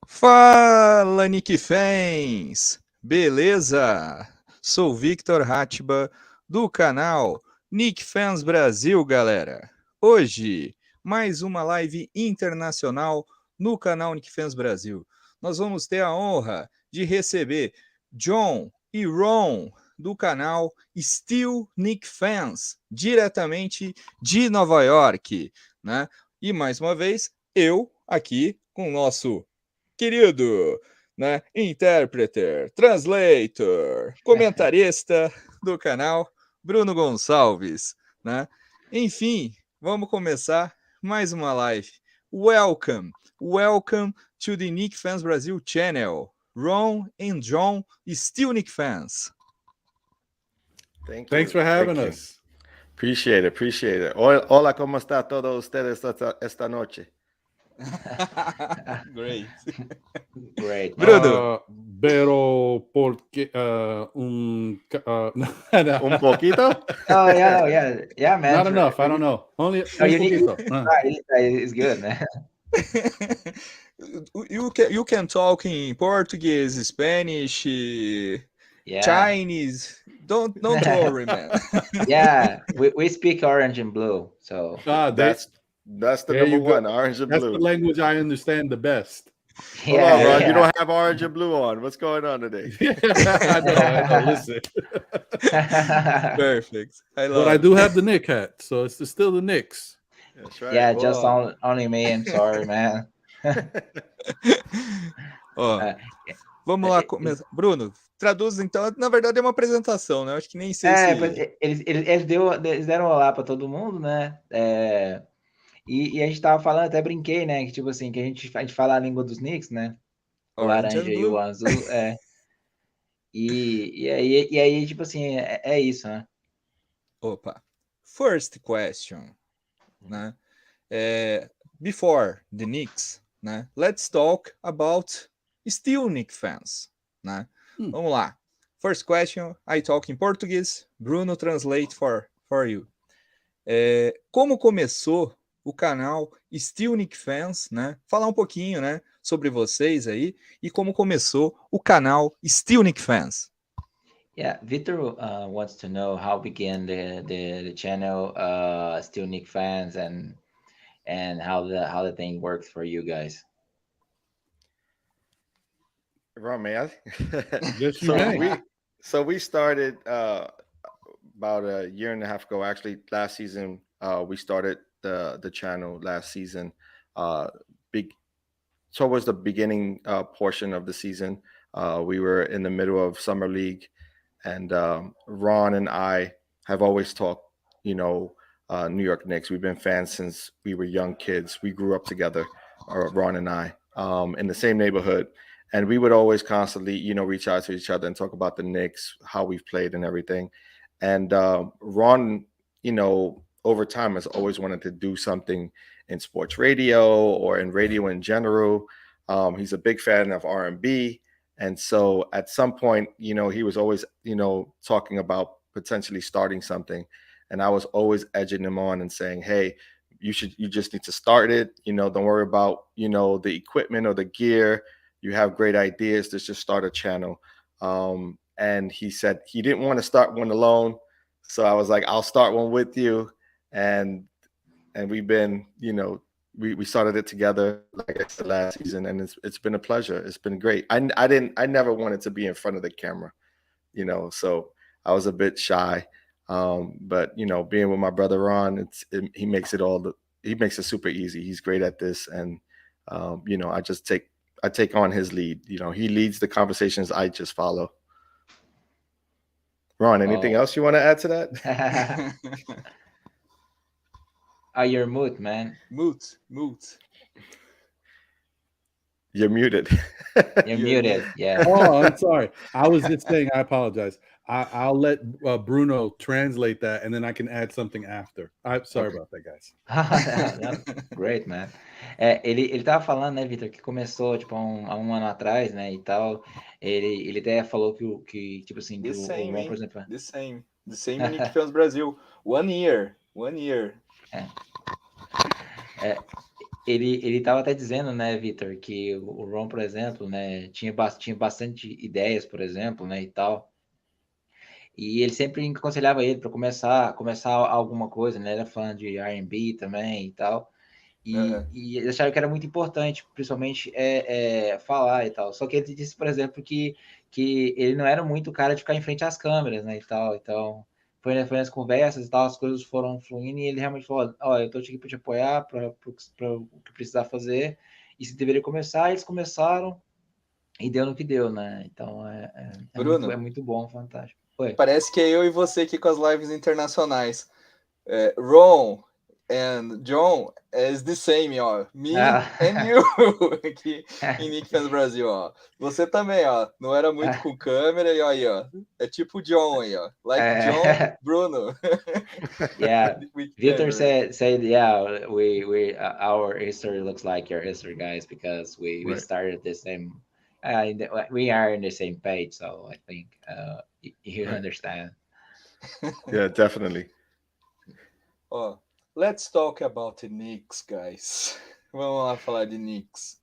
Fala, Knicks Fans! Beleza? Sou Victor Hatschbach, do canal Knicks Fans Brasil, galera. Hoje, mais uma live internacional no canal Knicks Fans Brasil. Nós vamos ter a honra de receber John e Ron, do canal Still Knicks Fans, diretamente de Nova York, né? E mais uma vez, eu aqui com o nosso querido, né, intérprete, translator, comentarista do canal, Bruno Gonçalves, né? Enfim, vamos começar mais uma live. Welcome to the Knicks Fans Brasil channel. Ron and John, still Knicks fans. Thanks for having us. Appreciate it. Hola, ¿cómo está todos ustedes esta noche? Great. Bruno. Pero porque un poquito? Oh yeah, man. Not enough. I don't know. Only un poquito. It's good, man. You can talk in Portuguese, Spanish, Chinese. Don't worry, man. Yeah, we speak orange and blue, so that's the number one, orange and blue. That's the language I understand the best. Hold on, Ron. You don't have orange and blue on. What's going on today? I know. Listen. Perfect. But I do have the Knicks hat, so it's still the Knicks. That's right. Yeah, just only me. I'm sorry, man. Vamos lá começar. Bruno, traduz então. Na verdade é uma apresentação, né? Acho que nem sei se... Eles deram olá para todo mundo, né? E a gente tava falando, até brinquei, né? Que tipo assim, que a gente fala a língua dos Knicks, né? O laranja e o azul, E aí, tipo assim, é isso, né? Opa. First question, né? Before the Knicks, né? Let's talk about still Knicks fans, né? Vamos lá. First question, I talk in Portuguese, Bruno translate for you. Como começou o canal Still Knicks Fans, né? Falar um pouquinho, né, sobre vocês aí e como começou o canal Still Knicks Fans. Yeah, Victor wants to know how began the channel Still Knicks Fans and how the thing works for you guys. Ron, may I? Yes, you may. So we started about a year and a half ago. Actually, last season we started the channel last season. Towards the beginning portion of the season, we were in the middle of summer league, and Ron and I have always talked, New York Knicks. We've been fans since we were young kids. We grew up together, Ron and I, in the same neighborhood. And we would always constantly, reach out to each other and talk about the Knicks, how we've played and everything. And Ron, over time has always wanted to do something in sports radio or in radio in general. He's a big fan of R&B. And so at some point, he was always, talking about potentially starting something. And I was always edging him on and saying, hey, you just need to start it. Don't worry about, the equipment or the gear. You have great ideas. Let's just start a channel. And he said he didn't want to start one alone. So I was like, I'll start one with you. And we've been, we started it together, like I said, last season, and it's been a pleasure. It's been great. I never wanted to be in front of the camera, so I was a bit shy. But being with my brother Ron, he makes it super easy. He's great at this, and I take on his lead. He leads the conversations. I just follow. Ron, anything else you want to add to that? You're mute, man. Mute. You're muted. You're muted. Yeah. Oh, I'm sorry. I was just saying. I apologize. I'll let Bruno translate that, and then I can add something after. I'm sorry about that, guys. Great, man. Ele tava falando, né, Victor, que começou tipo há um ano atrás, né, e tal. Ele até falou que tipo assim, The same, por exemplo, the same Knicks Fans Brasil. One year. ele tava até dizendo, né, Vitor, que o Ron, por exemplo, né, tinha bastante ideias, por exemplo, né, e tal. E ele sempre aconselhava ele para começar alguma coisa, né? Ele era fã de R&B também e tal. E eles acharam que era muito importante, principalmente falar e tal. Só que ele disse, por exemplo, que ele não era muito o cara de ficar em frente às câmeras, né, e tal. Então, foi nas conversas e tal, as coisas foram fluindo e ele realmente falou, ó, eu tô aqui para te apoiar, para o que precisar fazer, e se deveria começar, eles começaram e deu no que deu, né? Então, Bruno, é muito bom, fantástico. Oi. parece que é eu e você aqui com as lives internacionais. Ron and John is the same, ó. Me and you aqui em Knicks Fans Brasil, ó. Você também, ó. Não era muito com câmera e ó, aí, ó. É tipo John aí, ó. Like John, Bruno. Yeah, With Victor camera. said, yeah, we our history looks like your history, guys, because we Right. started the same. We are in the same page, so I think you Right. understand. Yeah, definitely. Ó, let's talk about the Knicks, guys. Vamos lá falar de Knicks.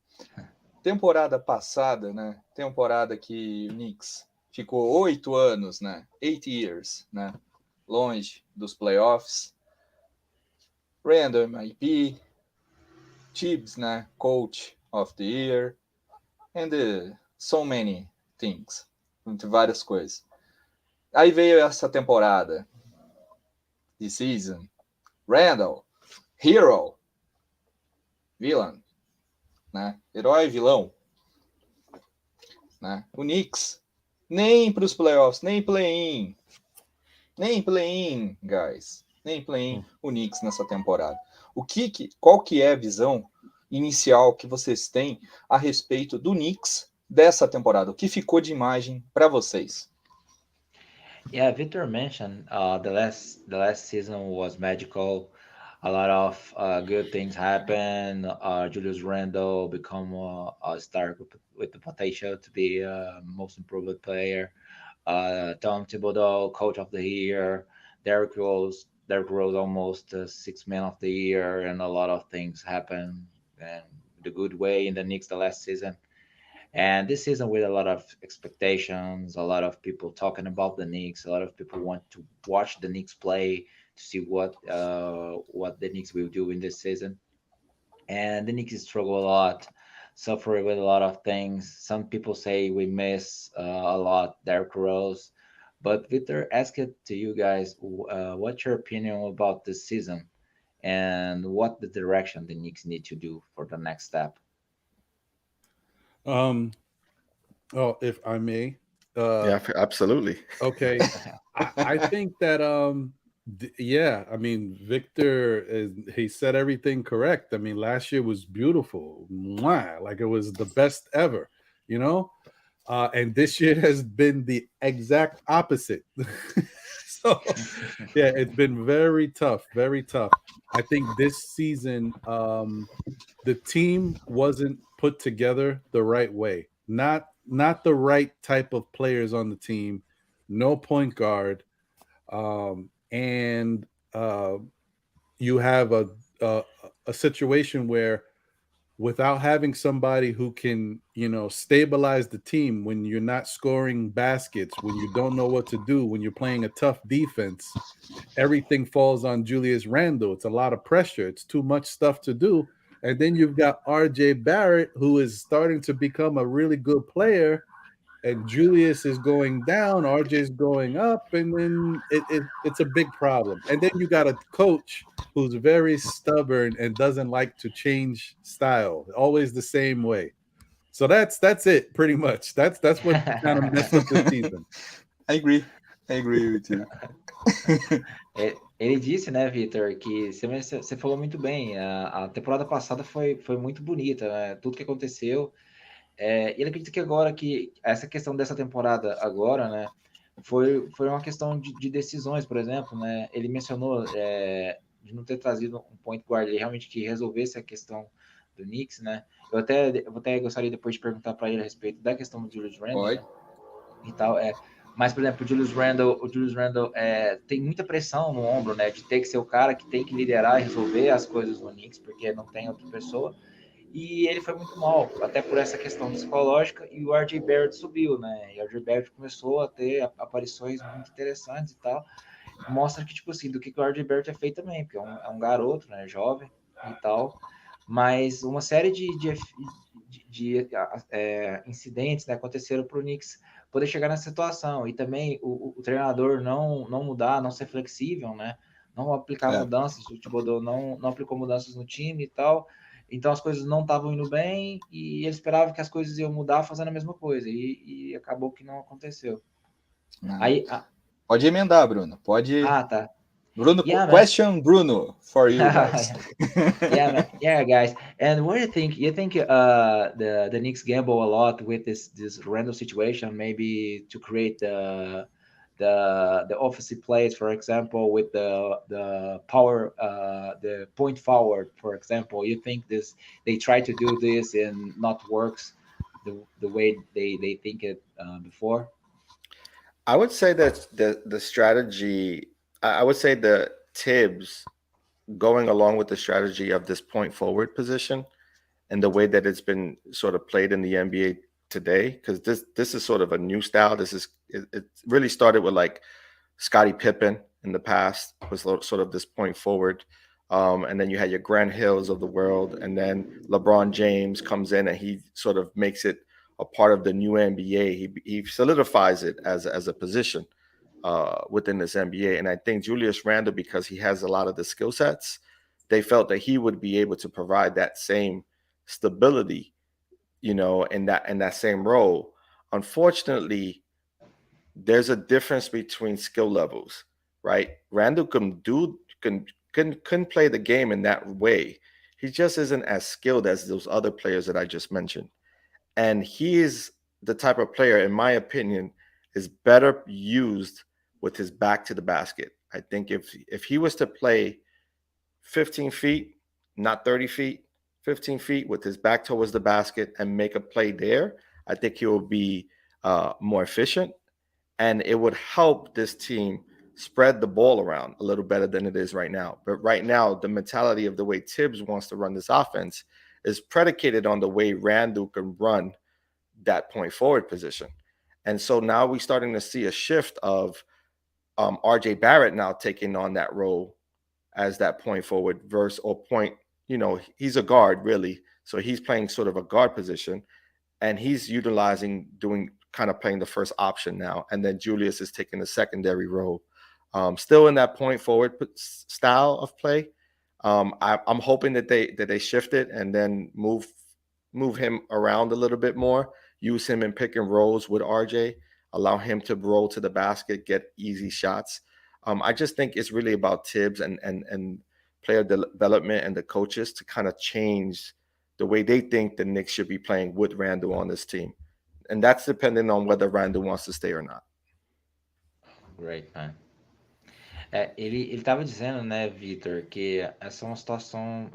Temporada passada, né? Temporada que o Knicks ficou 8 anos, né? 8 years, né? Longe dos playoffs. Randall MIP, Tibbs, né? Coach of the Year, and so many things. Entre várias coisas. Aí veio essa temporada de season. Randall, hero, villain, né? Herói, vilão, né? O Knicks nem para os playoffs, nem play-in, guys, nem play-in o Knicks nessa temporada. Qual que é a visão inicial que vocês têm a respeito do Knicks dessa temporada? O que ficou de imagem para vocês? Yeah, Victor mentioned the last season was magical. A lot of good things happen. Julius Randle become a star with the potential to be a most improved player. Tom Thibodeau, coach of the year. Derrick Rose almost sixth man of the year, and a lot of things happen and the good way in the Knicks the last season. And this season, with a lot of expectations, a lot of people talking about the Knicks, a lot of people want to watch the Knicks play to see what the Knicks will do in this season. And the Knicks struggle a lot, suffer with a lot of things. Some people say we miss a lot Derrick Rose. But Victor, ask it to you guys, what's your opinion about this season and what the direction the Knicks need to do for the next step? Oh, if I may. Yeah, absolutely. Okay. I think that yeah, I mean, Victor he said everything correct. I mean, last year was beautiful. Mwah, like it was the best ever, you know? And this year has been the exact opposite. So yeah, it's been very tough, very tough. I think this season the team wasn't put together the right way. Not the right type of players on the team. No point guard, and you have a situation where without having somebody who can, stabilize the team when you're not scoring baskets, when you don't know what to do, when you're playing a tough defense, everything falls on Julius Randle. It's a lot of pressure. It's too much stuff to do. And then you've got RJ Barrett, who is starting to become a really good player, and Julius is going down, RJ is going up, and then it's a big problem. And then you got a coach who's very stubborn and doesn't like to change style, always the same way. So that's it, pretty much. That's what kind of messed up the season. I agree with you. Ele disse, né, Vitor, que você falou muito bem. A temporada passada foi muito bonita, né? Tudo que aconteceu. Ele acredita que agora que essa questão dessa temporada agora, né, foi uma questão de decisões, por exemplo, né? Ele mencionou de não ter trazido um point guard, ele realmente que resolvesse a questão do Knicks, né? Eu até gostaria depois de perguntar para ele a respeito da questão do Julius Randle, né, e tal. Mas, por exemplo, o Julius Randle tem muita pressão no ombro, né? De ter que ser o cara que tem que liderar e resolver as coisas no Knicks, porque não tem outra pessoa. E ele foi muito mal, até por essa questão psicológica, e o R.J. Barrett subiu, né? E o R.J. Barrett começou a ter aparições muito interessantes e tal. Mostra que, tipo assim, do que o R.J. Barrett é feito também, porque é um garoto, né? Jovem e tal. Mas uma série de incidentes, né, aconteceram para o Knicks poder chegar nessa situação. E também o treinador não mudar, não ser flexível, né? Não aplicar mudanças, o Thibodeau não aplicou mudanças no time e tal. Então as coisas não estavam indo bem e ele esperava que as coisas iam mudar fazendo a mesma coisa. E acabou que não aconteceu. Aí, pode emendar, Bruno. Pode. tá. Bruno, Yeah, question Bruno for you guys. yeah, guys. And what do you think? You think the Knicks gamble a lot with this random situation, maybe to create the offensive plays, for example, with the power, the point forward, for example. You think they try to do this and not works the way they think it before? I would say that the strategy, I would say the Tibbs going along with the strategy of this point forward position and the way that it's been sort of played in the NBA today, because this is sort of a new style. It really started with like Scottie Pippen in the past, was sort of this point forward. And then you had your Grant Hills of the world, and then LeBron James comes in and he sort of makes it a part of the new NBA. He solidifies it as a position within this NBA. And I think Julius Randle, because he has a lot of the skill sets, they felt that he would be able to provide that same stability, in that same role. Unfortunately, there's a difference between skill levels, right? Randle can play the game in that way. He just isn't as skilled as those other players that I just mentioned. And he is the type of player, in my opinion, is better used with his back to the basket. I think if he was to play 15 feet, not 30 feet, 15 feet with his back towards the basket and make a play there, I think he will be more efficient. And it would help this team spread the ball around a little better than it is right now. But right now, the mentality of the way Tibbs wants to run this offense is predicated on the way Randle can run that point forward position. And so now we're starting to see a shift of RJ Barrett now taking on that role as that point forward versus or point, he's a guard really. So he's playing sort of a guard position and he's playing the first option now. And then Julius is taking the secondary role, still in that point forward style of play. I'm hoping that they shift it and then move him around a little bit more, use him in pick and rolls with RJ, allow him to roll to the basket, get easy shots. I just think it's really about Tibbs and player development and the coaches to kind of change the way they think the Knicks should be playing with Randle on this team. And that's depending on whether Randle wants to stay or not. Great, man. Ele estava dizendo, né, Vitor, que essa é uma situação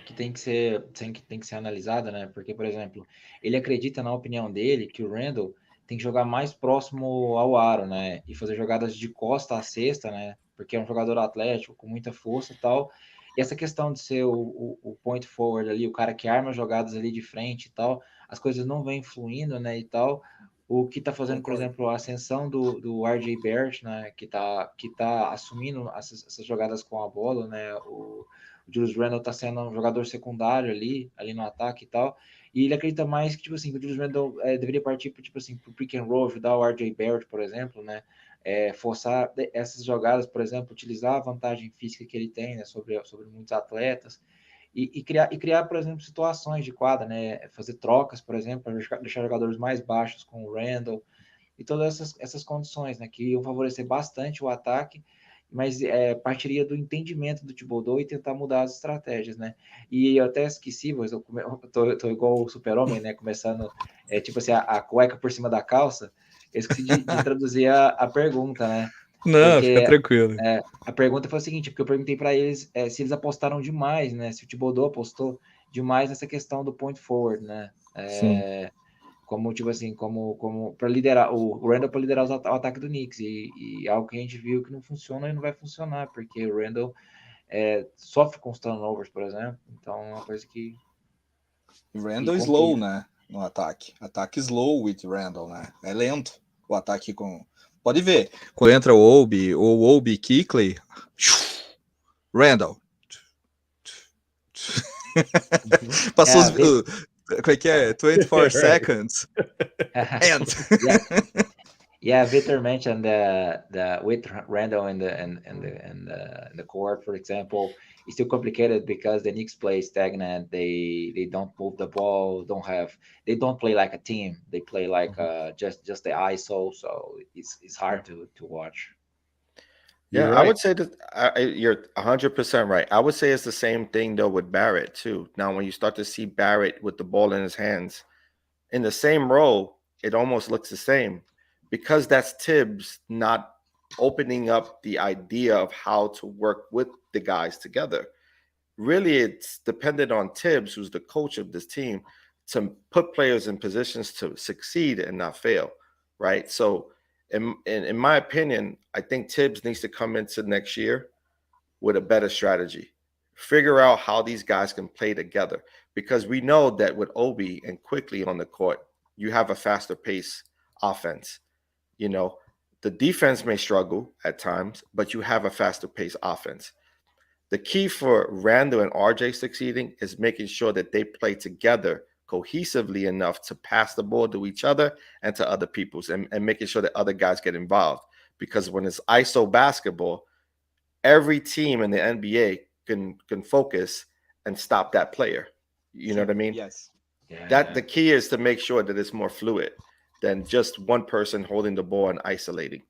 que tem que ser analisada, né? Porque, por exemplo, ele acredita, na opinião dele, que o Randle tem que jogar mais próximo ao aro, né? E fazer jogadas de costa a cesta, né? Porque é um jogador atlético, com muita força e tal. E essa questão de ser o point forward ali, o cara que arma jogadas ali de frente e tal, as coisas não vêm fluindo, né, e tal. O que está fazendo, por exemplo, a ascensão do R.J. Barrett, né, que tá assumindo essas jogadas com a bola, né, o Julius Randle está sendo um jogador secundário ali no ataque e tal, e ele acredita mais que, tipo assim, que o Julius Randle deveria partir, tipo assim, pro pick and roll, ajudar o R.J. Barrett, por exemplo, né, forçar essas jogadas, por exemplo, utilizar a vantagem física que ele tem, né, sobre muitos atletas, e criar, por exemplo, situações de quadra, né? Fazer trocas, por exemplo, para deixar jogadores mais baixos com o Randle e todas essas condições, né? Que iam favorecer bastante o ataque, mas partiria do entendimento do Thibodeau e tentar mudar as estratégias, né? E eu até esqueci, mas eu tô igual o Super-Homem, né? Começando, tipo assim, a cueca por cima da calça. Eu esqueci de traduzir a pergunta, né? Não, Porque, fica tranquilo. a pergunta foi a seguinte, porque eu perguntei para eles se eles apostaram demais, né? Se o Thibodeau apostou demais nessa questão do point forward, né? como tipo assim, como para liderar o Randall para liderar o ataque do Knicks e algo que a gente viu que não funciona e não vai funcionar, porque o Randall sofre com os turnovers, por exemplo, então é uma coisa que Randall slow, né, no ataque. Ataque slow with Randall, né? É lento o ataque com... Pode ver, quando entra o Obi Kickley, Randall. Passou como é que é? 24 seconds. And. Yeah, Victor mentioned the with Randall in the court, for example, it's still complicated because the Knicks play stagnant. They don't move the ball, they don't play like a team. They play like just the ISO, so it's hard to watch. Yeah, Right. I would say that you're 100% right. I would say it's the same thing though with Barrett too. Now, when you start to see Barrett with the ball in his hands in the same role, it almost looks the same because that's Tibbs not opening up the idea of how to work with the guys together. Really, it's dependent on Tibbs, who's the coach of this team, to put players in positions to succeed and not fail, right? So in my opinion, I think Tibbs needs to come into next year with a better strategy. Figure out how these guys can play together, because we know that with Obi and quickly on the court, you have a faster pace offense. You know, the defense may struggle at times, but you have a faster pace offense. The key for Randall and RJ succeeding is making sure that they play together cohesively enough to pass the ball to each other and to other people's, and making sure that other guys get involved. Because when it's ISO basketball, every team in the NBA can focus and stop that player. You know what I mean? Yes. Yeah. The key is to make sure that it's more fluid than just one person holding the ball and isolating.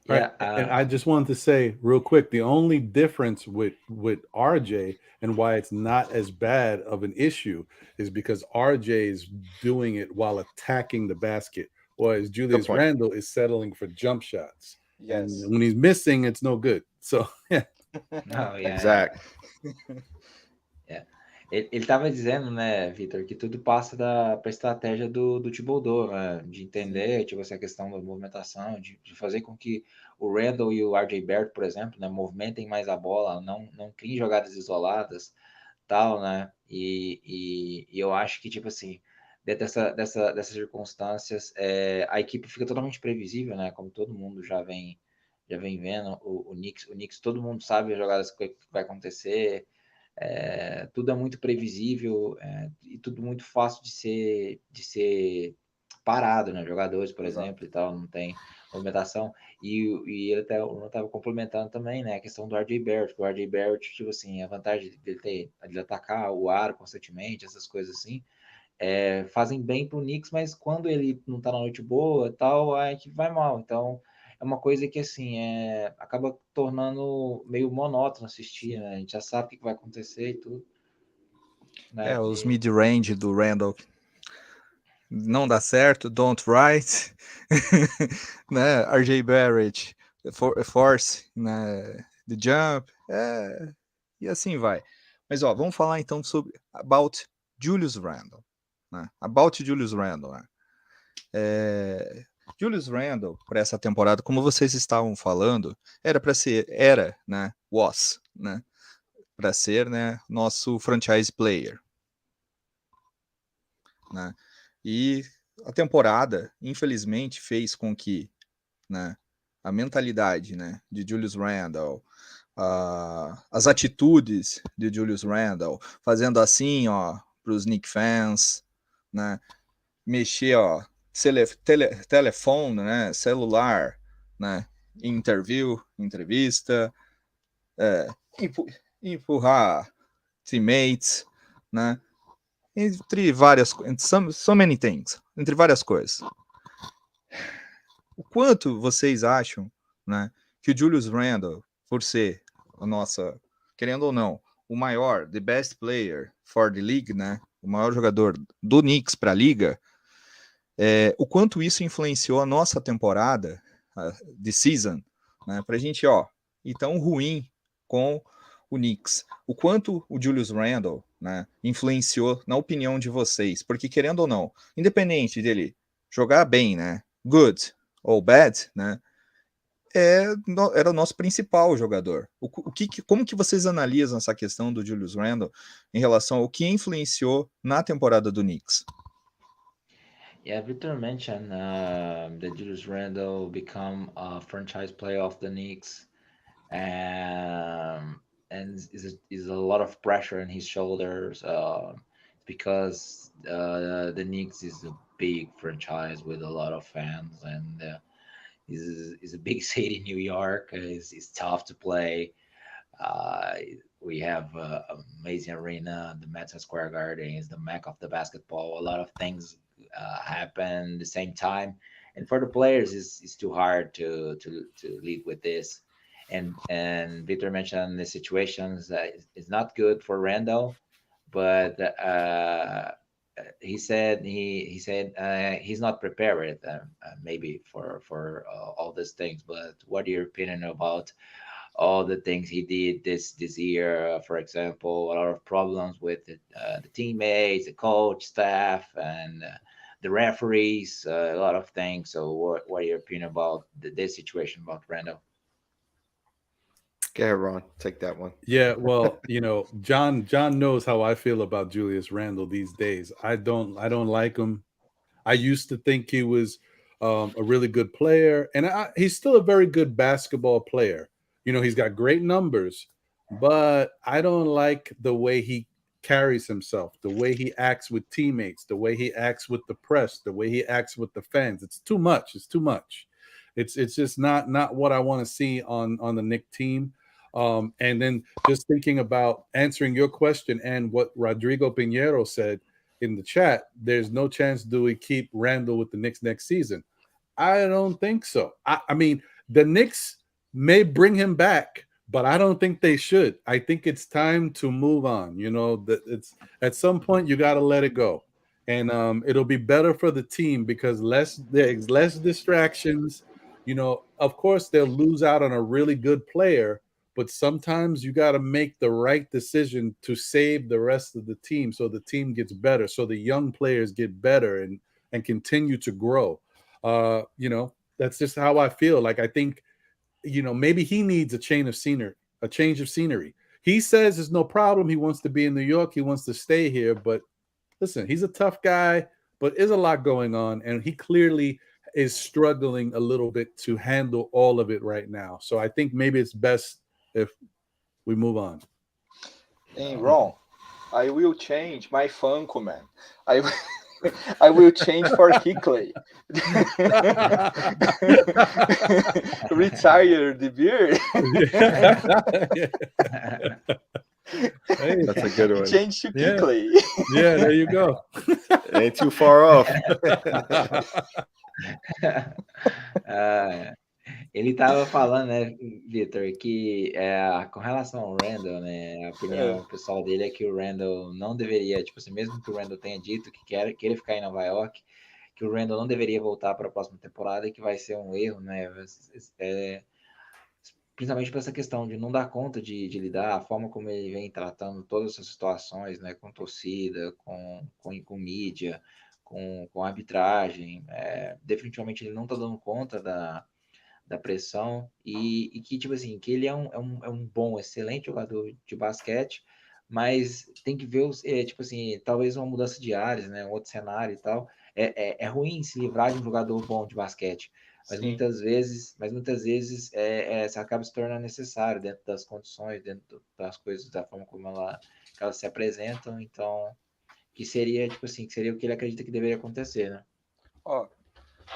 Right. And I just wanted to say real quick, the only difference with RJ and why it's not as bad of an issue is because RJ is doing it while attacking the basket, whereas Julius Randle is settling for jump shots. Yes. And when he's missing, it's no good. So, yeah. Exactly. Ele estava dizendo, né, Vitor, que tudo passa para a estratégia do Thibodeau, né, de entender, tipo, essa questão da movimentação, de fazer com que o Randall e o RJ Barrett, por exemplo, né, movimentem mais a bola, não criem jogadas isoladas, tal, né, e eu acho que, tipo assim, dentro dessas circunstâncias, a equipe fica totalmente previsível, né, como todo mundo já vem vendo, o Knicks, todo mundo sabe as jogadas que vai acontecer, tudo é muito previsível, e tudo muito fácil de ser parado, né? Jogadores, por exemplo, e tal, não tem movimentação. E ele estava complementando também, né? A questão do RJ Barrett, que o RJ Barrett, tipo assim, a vantagem dele de atacar o aro constantemente, essas coisas assim, fazem bem pro Knicks, mas quando ele não tá na noite boa e tal, a equipe vai mal. Então, é uma coisa que, assim, acaba tornando meio monótono assistir, né? A gente já sabe o que vai acontecer e tudo. Né? Os mid-range do Randall não dá certo, don't write, né? RJ Barrett, force, né? The jump, e assim vai. Mas, ó, vamos falar então about Julius Randle, né? About Julius Randle, né? Julius Randle, para essa temporada, como vocês estavam falando, was, né? Para ser, né, nosso franchise player, né? E a temporada, infelizmente, fez com que, né, a mentalidade, né, de Julius Randle, as atitudes de Julius Randle, fazendo assim, ó, para os Knicks fans, né, mexer, ó, telefone, né, celular, né, entrevista, empurrar teammates, né, entre várias coisas, so many things, entre várias coisas. O quanto vocês acham, né, que o Julius Randle, por ser a nossa, querendo ou não, o maior, the best player for the league, né, o maior jogador do Knicks para a liga, o quanto isso influenciou a nossa temporada de season, né, para a gente, ó, ir tão ruim com o Knicks. O quanto o Julius Randle, né, influenciou na opinião de vocês? Porque, querendo ou não, independente dele jogar bem, né, good ou bad, né, era o nosso principal jogador. Como que vocês analisam essa questão do Julius Randle em relação ao que influenciou na temporada do Knicks? Yeah, Victor mentioned that Julius Randle become a franchise player of the Knicks, and is a lot of pressure on his shoulders because the Knicks is a big franchise with a lot of fans, and is a big city, New York. Is tough to play. Uh, we have an amazing arena. The Madison Square Garden is the mecca of the basketball. A lot of things happen at the same time, and for the players, it's too hard to lead with this. And Victor mentioned the situations that it's not good for Randall, but he said he's not prepared maybe for all these things. But what are your opinion about all the things he did this year? For example, a lot of problems with the teammates, the coach, staff, and the referees. A lot of things. So, what are your opinion about this situation about Randall? Go ahead, Ron. Take that one. Yeah, well, John knows how I feel about Julius Randle these days. I don't like him. I used to think he was a really good player, and he's still a very good basketball player. He's got great numbers, but I don't like the way he carries himself, the way he acts with teammates, the way he acts with the press, the way he acts with the fans. It's too much. It's too much. It's just not what I want to see on the Knicks team. And then just thinking about answering your question and what Rodrigo Pinheiro said in the chat, there's no chance do we keep Randall with the Knicks next season. I don't think so. I mean, the Knicks may bring him back, but I don't think they should. I think it's time to move on. That it's at some point you got to let it go, and it'll be better for the team because there's less distractions. Of course they'll lose out on a really good player, but sometimes you got to make the right decision to save the rest of the team so the team gets better, so the young players get better and continue to grow. That's just how I feel. Like, I think, maybe he needs a change of scenery. He says there's no problem. He wants to be in New York. He wants to stay here. But listen, he's a tough guy, but there's a lot going on. And he clearly is struggling a little bit to handle all of it right now. So I think maybe it's best if we move on. Hey, Ron, I will change my Funko, man. I will change for Hickley. Retire the beard. Hey, That's a good one. Change to Hickley. Yeah, there you go. Ain't too far off. Ele estava falando, né, Vitor, que com relação ao Randall, né, a opinião pessoal dele é que o Randall não deveria, tipo assim, mesmo que o Randall tenha dito que queira ficar em Nova York, que o Randall não deveria voltar para a próxima temporada e que vai ser um erro, né, principalmente por essa questão de não dar conta de lidar, a forma como ele vem tratando todas essas situações, né, com torcida, com mídia, com arbitragem. Definitivamente ele não está dando conta da pressão e que, tipo assim, que ele é um bom, excelente jogador de basquete, mas tem que ver, tipo assim, talvez uma mudança de áreas, né, um outro cenário e tal. É ruim se livrar de um jogador bom de basquete, mas muitas vezes isso acaba se tornando necessário dentro das condições, dentro das coisas, da forma como elas se apresentam. Então, que seria, tipo assim, que seria o que ele acredita que deveria acontecer, né?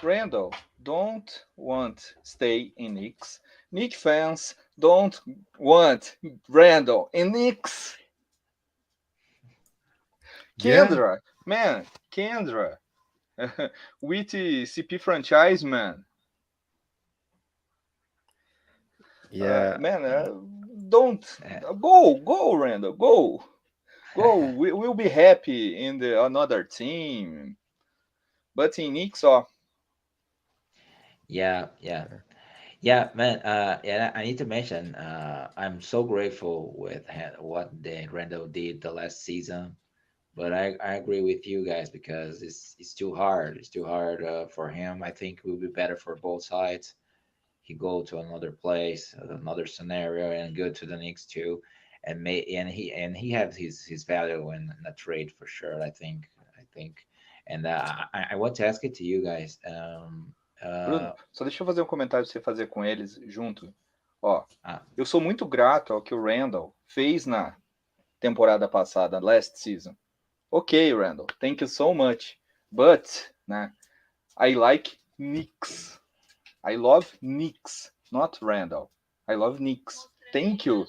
Randall don't want stay in Knicks. Knicks fans don't want Randall in Knicks. Kendra, man, Kendra, with the CP franchise, man. Yeah, man, don't go, Randall, go. We'll be happy in another team, but in Knicks, Yeah. Yeah, man. Yeah, I need to mention. I'm so grateful with what the Randall did the last season. But I agree with you guys because it's too hard. It's too hard for him. I think it will be better for both sides. He go to another place, another scenario, and go to the Knicks too, and he has his value in a trade for sure. I think, and I want to ask it to you guys. Bruno, só deixa eu fazer um comentário pra você fazer com eles junto. Ó, Ah. eu sou muito grato ao que o Randall fez na temporada passada, last season. Ok, Randall, thank you so much. But, né, I like Knicks. I love Knicks, not Randall. I love Knicks. Thank you,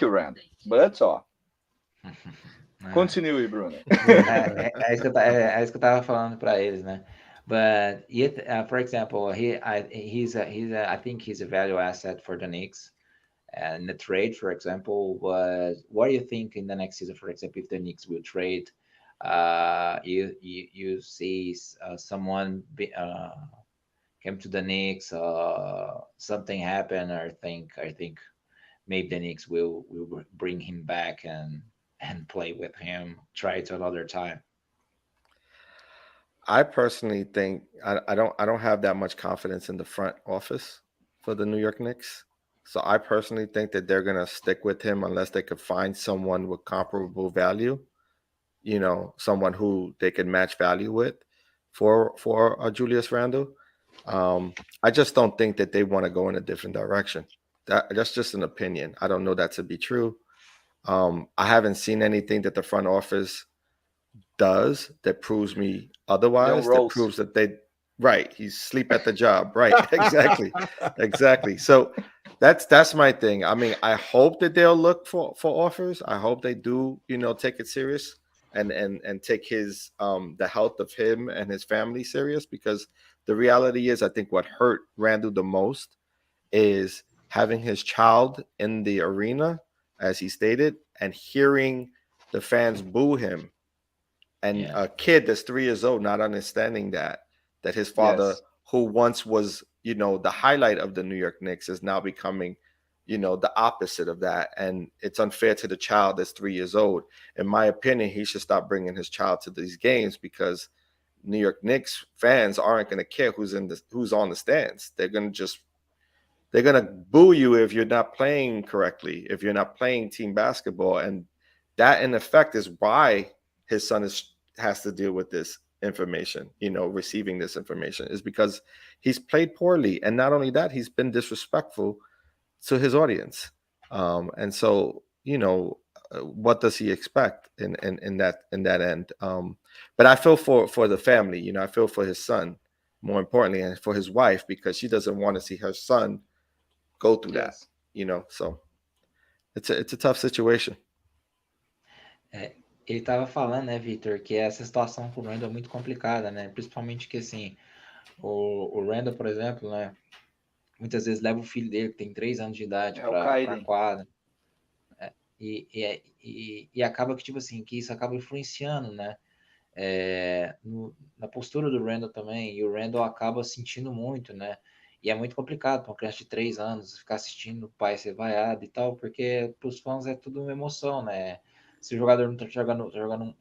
Randall. But, ó, continue, Bruno. É isso que eu tava falando para eles, né? But yet, for example, I think he's a value asset for the Knicks and the trade, for example. But what do you think in the next season, for example, if the Knicks will trade? You see someone came to the Knicks, something happened, or I think maybe the Knicks will bring him back and play with him, try it another time. I personally think I don't have that much confidence in the front office for the New York Knicks. So I personally think that they're gonna stick with him unless they could find someone with comparable value, you know, someone who they can match value with for Julius Randle. I just don't think that they want to go in a different direction. That's just an opinion. I don't know that to be true. I haven't seen anything that the front office does that proves me otherwise. That proves that they right. He's sleep at the job. Right. Exactly. So that's my thing. I mean, I hope that they'll look for offers. I hope they do, you know, take it serious and take his the health of him and his family serious, because the reality is I think what hurt Randall the most is having his child in the arena, as he stated, and hearing the fans boo him. And a kid that's 3 years old not understanding that his father, who once was, you know, the highlight of the New York Knicks, is now becoming, you know, the opposite of that. And it's unfair to the child that's 3 years old. In my opinion, he should stop bringing his child to these games, because New York Knicks fans aren't going to care who's on the stands. They're going to boo you if you're not playing correctly, if you're not playing team basketball. And that, in effect, is why his son has to deal with this information, you know, receiving this information, is because he's played poorly. And not only that, he's been disrespectful to his audience. And so, you know, what does he expect in that end? But I feel for the family, you know, I feel for his son, more importantly, and for his wife, because she doesn't want to see her son go through that, you know. So it's a tough situation. Ele estava falando, né, Victor, que essa situação pro Randall é muito complicada, né? Principalmente que, assim, o Randall, por exemplo, né, muitas vezes leva o filho dele, que tem 3 anos de idade, para quadra. E acaba que, tipo assim, que isso acaba influenciando, né? Na postura do Randall também, e o Randall acaba sentindo muito, né? E é muito complicado para uma criança de 3 anos ficar assistindo o pai ser vaiado e tal, porque para os fãs é tudo uma emoção, né? Se o jogador não está jogando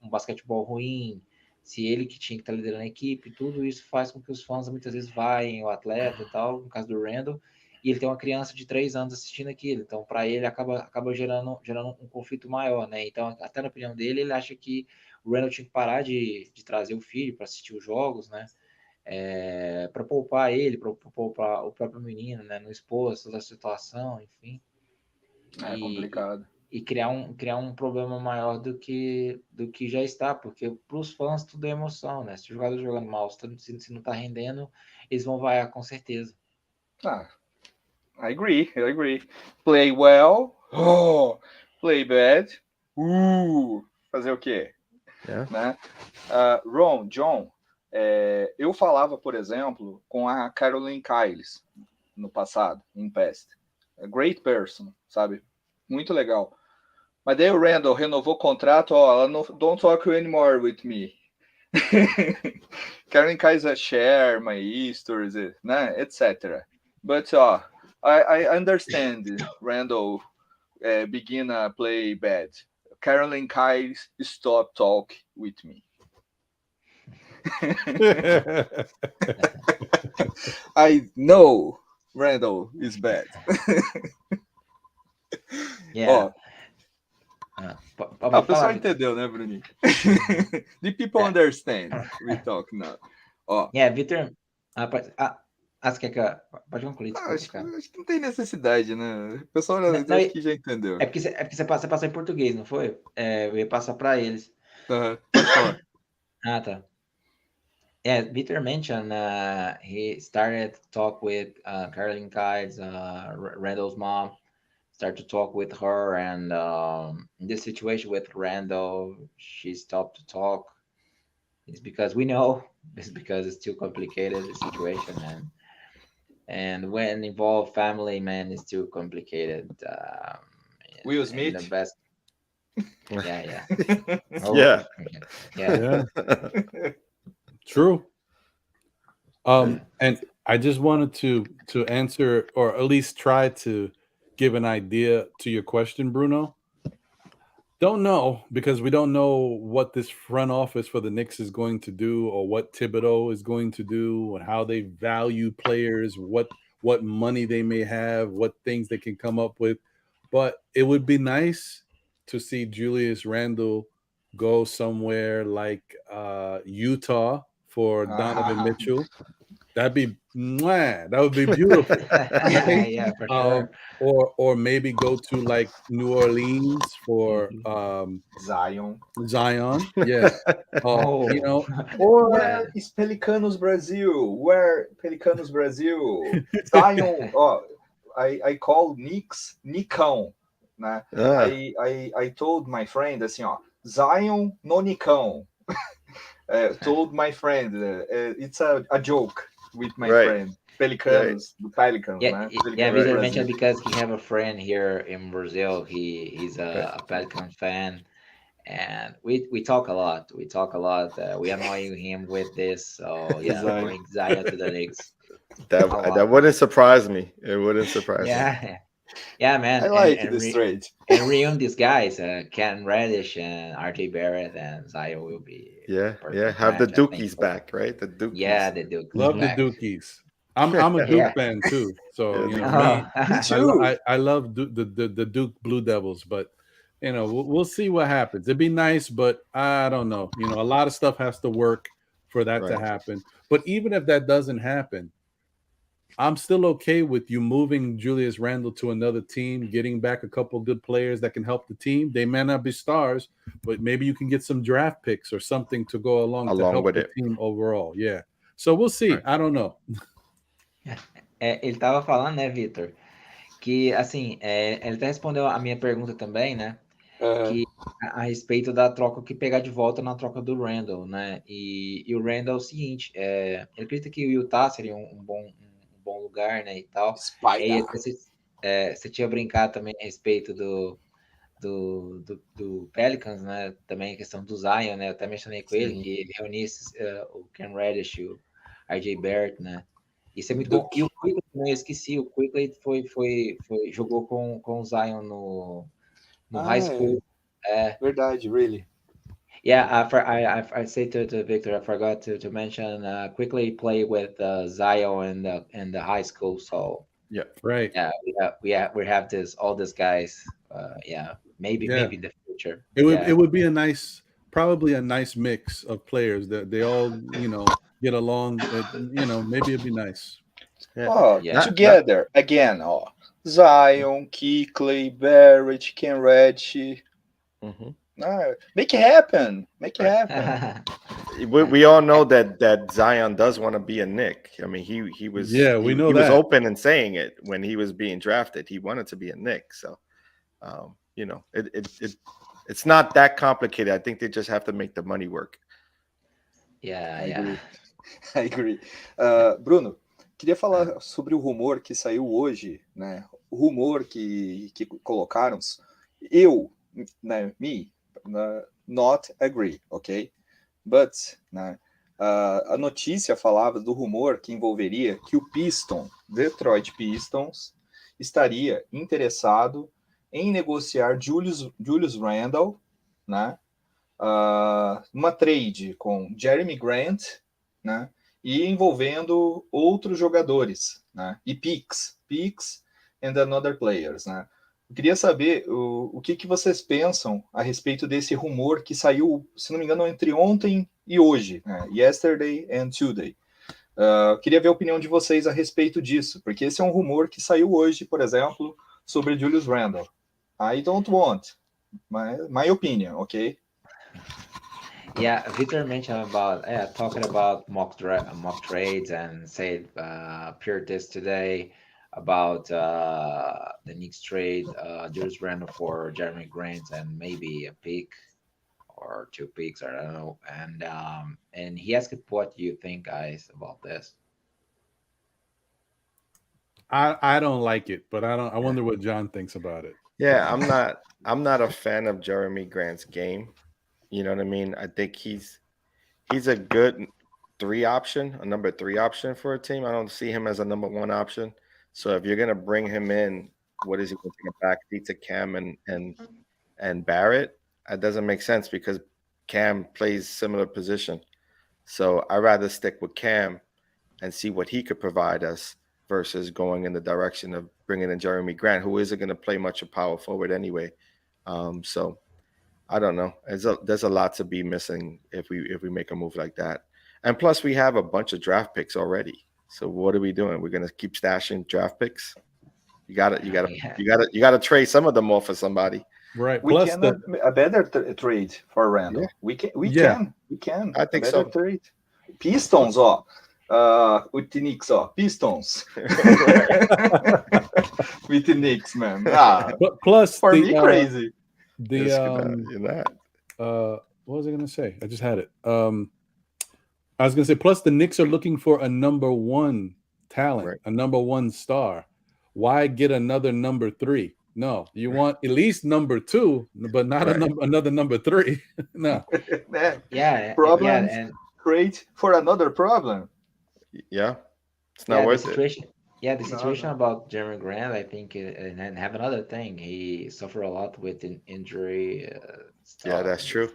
um basquetebol ruim, se ele que tinha que estar liderando a equipe, tudo isso faz com que os fãs muitas vezes vaiem o atleta e tal, no caso do Randall, e ele tem uma criança de 3 anos assistindo aquilo, então para ele acaba gerando um conflito maior, né? Então, até na opinião dele, ele acha que o Randall tinha que parar de trazer o filho para assistir os jogos, né? Para poupar ele, para poupar o próprio menino, né? Não expor toda a situação, enfim. É complicado. E criar um problema maior do que já está, porque para os fãs tudo é emoção, né? Se o jogador jogando mal, se não está rendendo, eles vão vaiar com certeza. I agree. Play well, play bad, fazer o quê? Né? John, eu falava, por exemplo, com a Caroline Kyles no passado, em past. A great person, sabe? Muito legal. Mas daí o Randall renovou o contrato, ela não, don't talk anymore with me. Caroline Kyles share my stories, né? Etc. But, I understand Randall begin play bad. Carolyn Kai stop talk with me. I know Randall is bad. Yeah. O pessoal entendeu, né, Bruninho? The people understand we talk now. Yeah, Vitor. Você quer que pode concluir? Acho que não tem necessidade, né? O pessoal acho que já entendeu. É porque você passou em português, não foi? Eu ia passar para eles. Pode falar. Tá. Yeah, Peter mentioned he started to talk with Caroline Kites, Randall's mom, started to talk with her, and in this situation with Randall, she stopped to talk. It's because we know, it's because it's too complicated, the situation, and when involved family, man, it's too complicated. Will Smith? The best. Yeah. Yeah. True. And I just wanted to answer, or at least try to give an idea to your question, Bruno. Don't know, because we don't know what this front office for the Knicks is going to do, or what Thibodeau is going to do, and how they value players, what money they may have, what things they can come up with. But it would be nice to see Julius Randle go somewhere like Utah for Donovan Mitchell. That would be beautiful. Yeah, for sure. Or maybe go to like New Orleans for Zion. Yeah. You know, or where is Pelicanos Brazil? Zion. I call Knicks Nicão, né? I told my friend assim, Zion no Nicão. Told my friend it's a joke with my friend. Pelicans, the Pelicans. Yeah, Victor mentioned because he have a friend here in Brazil. He's a Pelican fan, and we talk a lot. We annoy him with this. So yeah, bring Zion to the Knicks. That wouldn't surprise me. It wouldn't surprise me. Yeah, man. I like this trade. And reunion these guys, Ken Reddish and RJ Barrett and Zion will be. Have the Dookies back, right? The Dookies. Yeah, the Dookies. Love the Dookies. I'm a Duke fan too, so you know me too. I love the Duke Blue Devils, but you know we'll see what happens. It'd be nice, but I don't know. You know, a lot of stuff has to work for that to happen. But even if that doesn't happen, I'm still okay with you moving Julius Randle to another team, getting back a couple good players that can help the team. They may not be stars, but maybe you can get some draft picks or something to go along to help the team overall. Yeah. So we'll see. I don't know. Ele tava falando, né, Vitor, que assim, ele até respondeu a minha pergunta também, né, que a respeito da troca, que pegar de volta na troca do Randle, né, e o Randle é o seguinte, ele acredita que o Utah seria um bom lugar, né, e tal. E você tinha brincado também a respeito do Pelicans, né, também a questão do Zion, né, eu até mencionei com ele, que ele reunisse o Ken Reddish, o RJ Barrett, né. Isso é muito bom. E o Quigley, eu esqueci, o Quigley jogou com o Zion no high school. Verdade, really. Yeah, I say to Victor, I forgot to mention, Quigley played with Zion in the high school, so yeah, right. Yeah, we have all these guys. Maybe in the future. It would be probably a nice mix of players that they all get along. Maybe it'd be nice. Together again. Zion, Quigley, Barrett, Ken Reddish. Make it happen. We all know that Zion does want to be a Knick. I mean, he was. Yeah, we know he was open and saying it when he was being drafted. He wanted to be a Knick. So, it's not that complicated. I think they just have to make the money work. I agree. Bruno, queria falar sobre o rumor que saiu hoje, né? O rumor que colocaram. Eu, né, not agree, ok? But, né, a notícia falava do rumor que envolveria que o Detroit Pistons, estaria interessado em negociar Julius Randle, né? Uma trade com Jeremy Grant, né? E envolvendo outros jogadores, né? E picks and another players, né? Eu queria saber o que vocês pensam a respeito desse rumor que saiu, se não me engano, entre ontem e hoje, né? Yesterday and today. Queria ver a opinião de vocês a respeito disso, porque esse é um rumor que saiu hoje, por exemplo, sobre Julius Randle. I don't want, my opinion, okay? Yeah, Victor mentioned about talking about mock trades and said appeared this today about the Knicks trade Julius Randle for Jeremy Grant and maybe a pick or two picks, I don't know. And he asked what you think, guys, about this. I don't like it, but I wonder what John thinks about it. Yeah, I'm not a fan of Jeremy Grant's game. You know what I mean? I think he's a good number three option for a team. I don't see him as a number one option. So if you're gonna bring him in, what is he going to take a backseat to Cam and Barrett? That doesn't make sense because Cam plays similar position. So I'd rather stick with Cam and see what he could provide us versus going in the direction of bringing in Jeremy Grant, who isn't going to play much of power forward anyway. So I don't know. There's a lot to be missing if we make a move like that. And plus, we have a bunch of draft picks already. So what are we doing? We're going to keep stashing draft picks. You got to trade some of them off for somebody. Right. We Plus can a better trade for Randall. Yeah. We can. I think better so. Trade. Pistons, with the Knicks, Pistons. With the Knicks, man. But plus for the, me, crazy. What was I going to say? I just had it. I was going to say, plus the Knicks are looking for a number one talent, Right. a number one star. Why get another number three? No, you want at least number two, but not another number three. No. Yeah, Problems and create for another problem. Yeah, it's not worth it. Yeah, the situation about Jeremy Grant, I think, and have another thing. He suffered a lot with an injury. Yeah, that's true.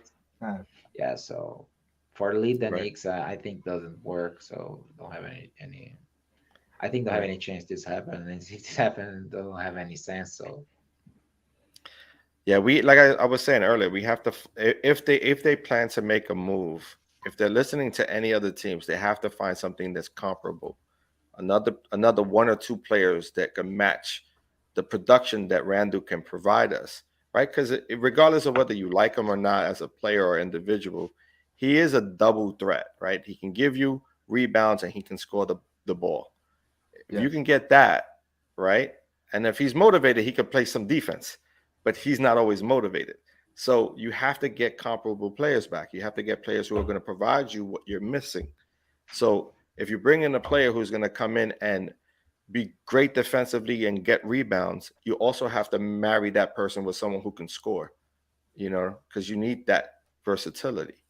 Yeah, so for lead the Right. Knicks, I think doesn't work. So don't have any. I think don't have any chance this happen, and if this happen, don't have any sense. So Yeah, we like I was saying earlier, we have to if they plan to make a move, if they're listening to any other teams, they have to find something that's comparable. Another one or two players that can match the production that Randall can provide us, right? Because regardless of whether you like him or not as a player or individual, he is a double threat, right? He can give you rebounds and he can score the ball. If you can get that, right? And if he's motivated, he can play some defense, but he's not always motivated. So you have to get comparable players back. You have to get players who are going to provide you what you're missing. So if you bring in a player who's going to come in and be great defensively and get rebounds, you also have to marry that person with someone who can score, because you need that versatility,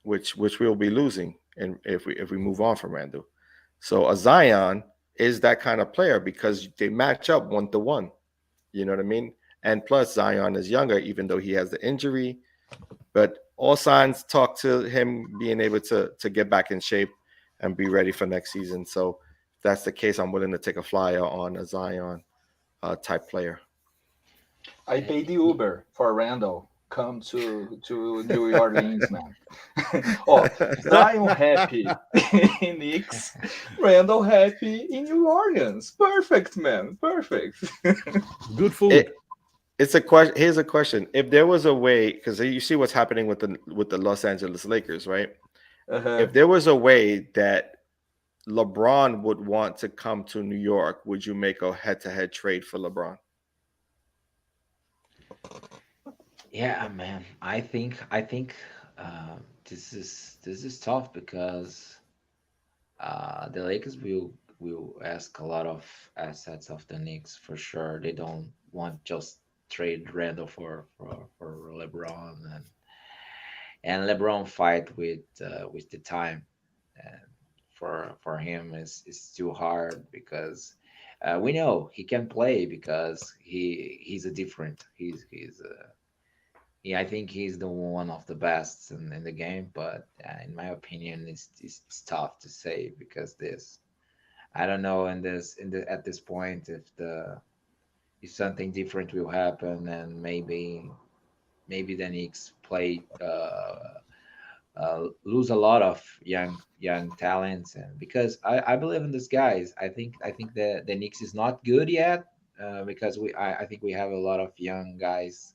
which we'll be losing if we move on from Randall. So a Zion is that kind of player because they match up 1-to-1. You know what I mean? And plus Zion is younger, even though he has the injury, but all signs talk to him being able to get back in shape and be ready for next season. So if that's the case, I'm willing to take a flyer on a Zion type player. I paid the Uber for Randall. Come to New Orleans, man. Zion happy in Knicks, Randall happy in New Orleans. Perfect, man. Perfect. Good food. It's a question. Here's a question: if there was a way, because you see what's happening with the Los Angeles Lakers, right? If there was a way that LeBron would want to come to New York, would you make a head-to-head trade for LeBron? yeah, man, I think this is tough because the Lakers will ask a lot of assets of the Knicks for sure. They don't want just trade Randall for LeBron and LeBron fight with the time, and for him is too hard because we know he can play because he's a different. Yeah, I think he's the one of the best in the game. But in my opinion, it's tough to say because I don't know at this point if something different will happen and maybe the Knicks play lose a lot of young talents, and because I believe in these guys. I think the Knicks is not good yet because I think we have a lot of young guys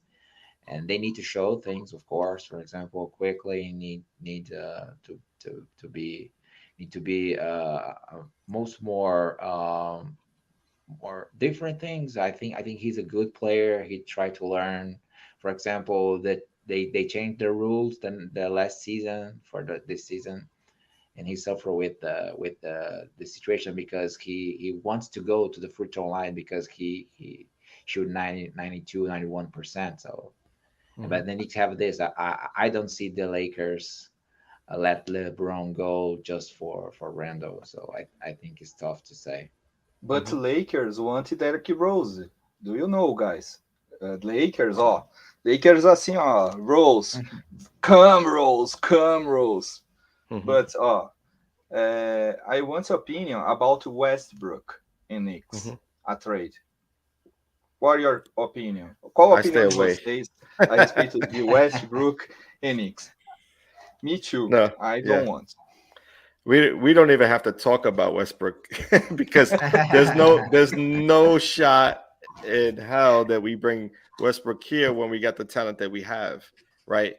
and they need to show things, of course. For example, quickly need to be most more different things. I think he's a good player. He tried to learn. For example, that they changed the rules than the last season for this season, and he suffered with the situation because he wants to go to the free throw line because he shoot 91%. So, but then you have this. I don't see the Lakers let LeBron go just for Randall. So I think it's tough to say. But Lakers wanted Derrick Rose. Do you know, guys? Lakers assim, ó, Rose, come Rose. But I want opinion about Westbrook in Knicks, a trade. What are your opinion? Qual a opinião de vocês a respeito de Westbrook e Knicks? Me too. No, I don't want. We don't even have to talk about Westbrook because there's no shot in hell that we bring Westbrook here when we got the talent that we have, right?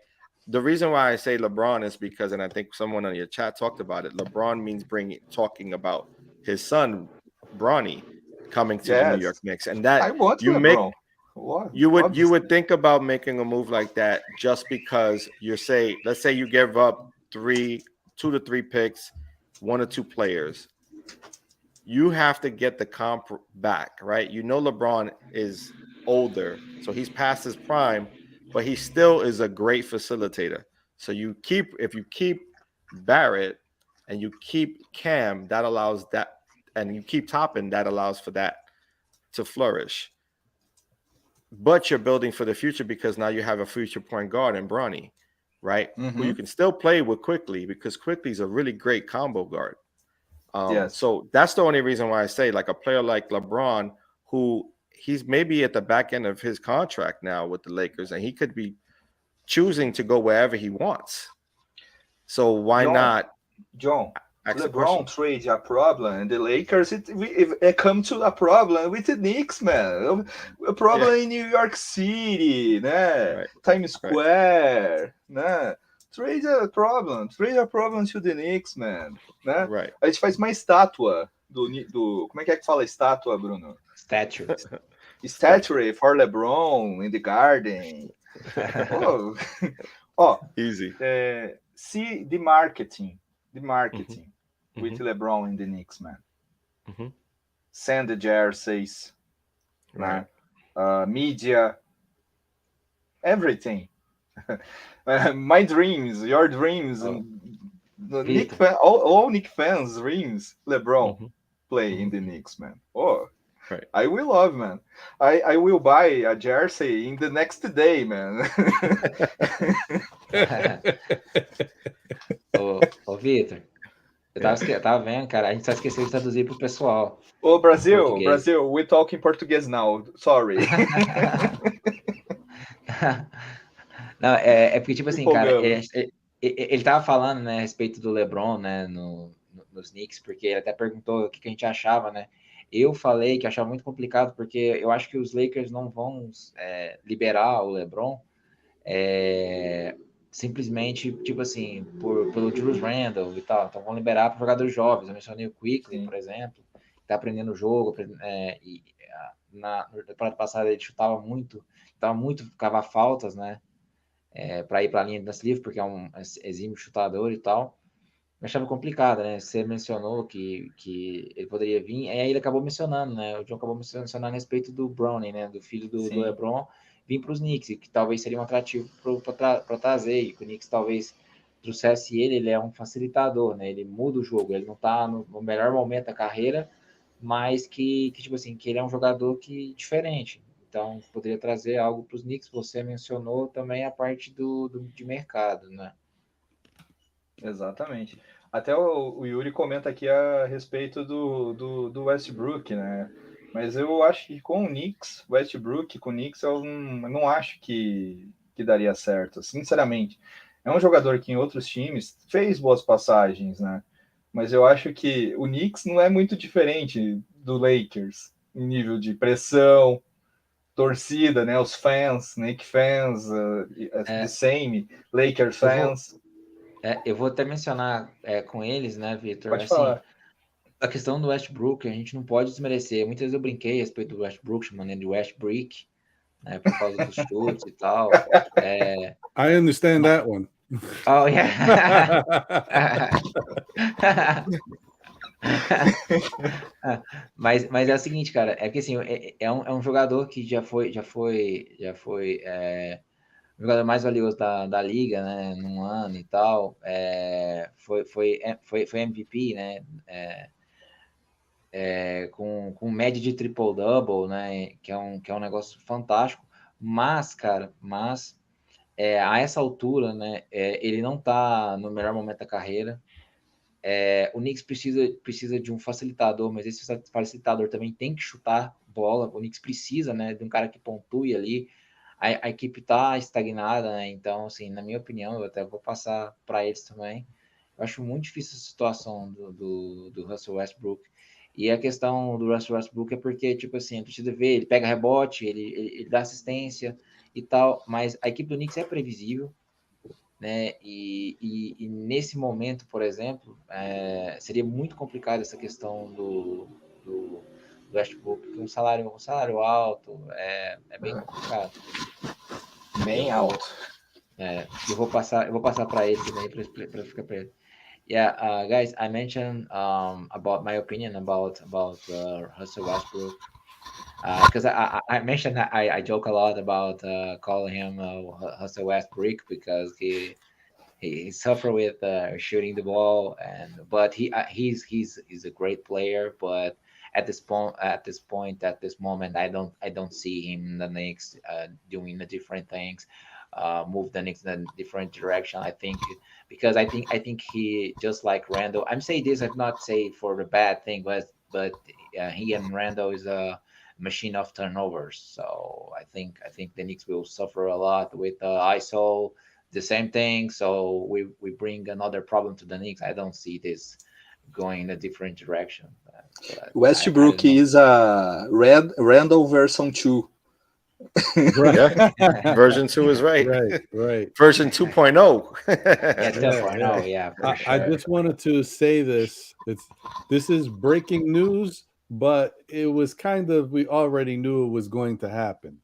The reason why I say LeBron is because, and I think someone on your chat talked about it, LeBron means talking about his son Bronny coming to the New York Knicks, and that I want you LeBron. make you would think about making a move like that just because let's say you give up 2 to 3 picks, 1 or 2 players. You have to get the comp back, right? You know LeBron is older, so he's past his prime, but he still is a great facilitator. So if you keep Barrett and you keep Cam, that allows that, and you keep Toppin, that allows for that to flourish. But you're building for the future because now you have a future point guard in Bronny, right? Who you can still play with quickly because quickly is a really great combo guard. So that's the only reason why I say like a player like LeBron, who he's maybe at the back end of his contract now with the Lakers, and he could be choosing to go wherever he wants. So why not? John, LeBron trade a problem, and the Lakers it come to a problem with the Knicks, man. A problem in New York City, né? Right. Times Square, né? Trade a problem to the Knicks, man. Né? Right. A gente faz uma estátua do como é que fala estátua, Bruno? Statue for LeBron in the garden. Easy. See the marketing with LeBron in the Knicks, man. Send the jerseys, right? Media, everything. My dreams, your dreams, all Knicks fans' dreams. LeBron play in the Knicks, man. Right. I will love, man. I will buy a jersey in the next day, man. Ô Vitor, eu tava vendo, cara, a gente só esqueceu de traduzir pro pessoal. Ô, Brasil, we talk in português now. Sorry. Não, é porque, tipo assim, cara, ele tava falando, né, a respeito do LeBron, né, nos Knicks, porque ele até perguntou o que a gente achava, né? Eu falei que achava muito complicado, porque eu acho que os Lakers não vão liberar o LeBron simplesmente, tipo assim, pelo Julius Randle e tal. Então vão liberar para jogadores jovens. Eu mencionei o Quickly, por exemplo, que tá aprendendo o jogo. Na temporada passada ele chutava muito, ficava faltas, né? Para ir para a linha de lance livre, porque é um exímio chutador e tal. Eu achava complicado, né? Você mencionou que ele poderia vir, e aí ele acabou mencionando, né? O John acabou mencionando a respeito do Brownie, né? Do filho do LeBron, vir para os Knicks, que talvez seria um atrativo para trazer, e que o Knicks talvez trouxesse ele é um facilitador, né? Ele muda o jogo, ele não está no melhor momento da carreira, mas que tipo assim, que ele é um jogador diferente. Então, poderia trazer algo para os Knicks. Você mencionou também a parte de mercado, né? Exatamente. Até o Yuri comenta aqui a respeito do Westbrook, né? Mas eu acho que com o Knicks, Westbrook com o Knicks, eu não acho que daria certo, sinceramente. É um jogador que em outros times fez boas passagens, né? Mas eu acho que o Knicks não é muito diferente do Lakers em nível de pressão, torcida, né? Os fans, Knicks fans, the same, Lakers fans. Eu vou até mencionar com eles, né, Victor? Pode Assim, falar. a questão do Westbrook, a gente não pode desmerecer. Muitas vezes eu brinquei a respeito do Westbrook, chamando ele de Westbrick, né, por causa dos chutes e tal. I understand that one. Oh, yeah. Mas é o seguinte, cara, é que assim, é um jogador que já foi o jogador mais valioso da liga, né, num ano e tal, foi MVP, né, com média de triple-double, né, que é um negócio fantástico, mas, cara, a essa altura, né, ele não tá no melhor momento da carreira. O Knicks precisa de um facilitador, mas esse facilitador também tem que chutar bola. O Knicks precisa, né, de um cara que pontue ali. A equipe tá estagnada, né? Então, assim, na minha opinião, eu até vou passar para eles também. Eu acho muito difícil a situação do Russell Westbrook. E a questão do Russell Westbrook é porque, tipo assim, a torcida vê, ele pega rebote, ele dá assistência e tal, mas a equipe do Knicks é previsível, né? E nesse momento, por exemplo, seria muito complicado essa questão do Westbrook, porque um salário alto é bem complicado. Bem alto. Eu vou passar para ele também para ficar para ele. Yeah, guys, I mentioned about my opinion about Russell Westbrook. Because I mentioned that I joke a lot about calling him Russell Westbrook because he suffer with shooting the ball, but he's a great player. But at this point, at this moment, I don't see him in the Knicks doing the different things, move the Knicks in a different direction. I think because I think he, just like Randall. I'm saying this, I'm not say for the bad thing, but he and Randall is a machine of turnovers. So I think the Knicks will suffer a lot with ISO, the same thing. So we bring another problem to the Knicks. I don't see this going in a different direction. But Westbrook is a Randall version 2. Yeah. Version 2 is right. Right. Version 2.0. Yeah, 2.0. Yeah, for sure. I just wanted to say this. This is breaking news, but it was kind of, we already knew it was going to happen.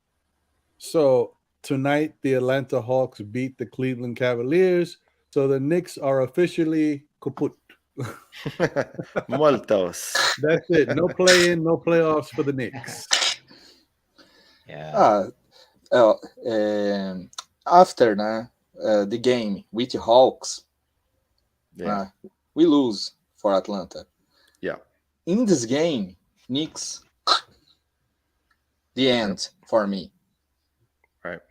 So tonight, the Atlanta Hawks beat the Cleveland Cavaliers. So the Knicks are officially kaput. Muertos. That's it. No play-in, no playoffs for the Knicks. Yeah. After the game with the Hawks, we lose for Atlanta. Yeah. In this game, Knicks, the end for me. Right.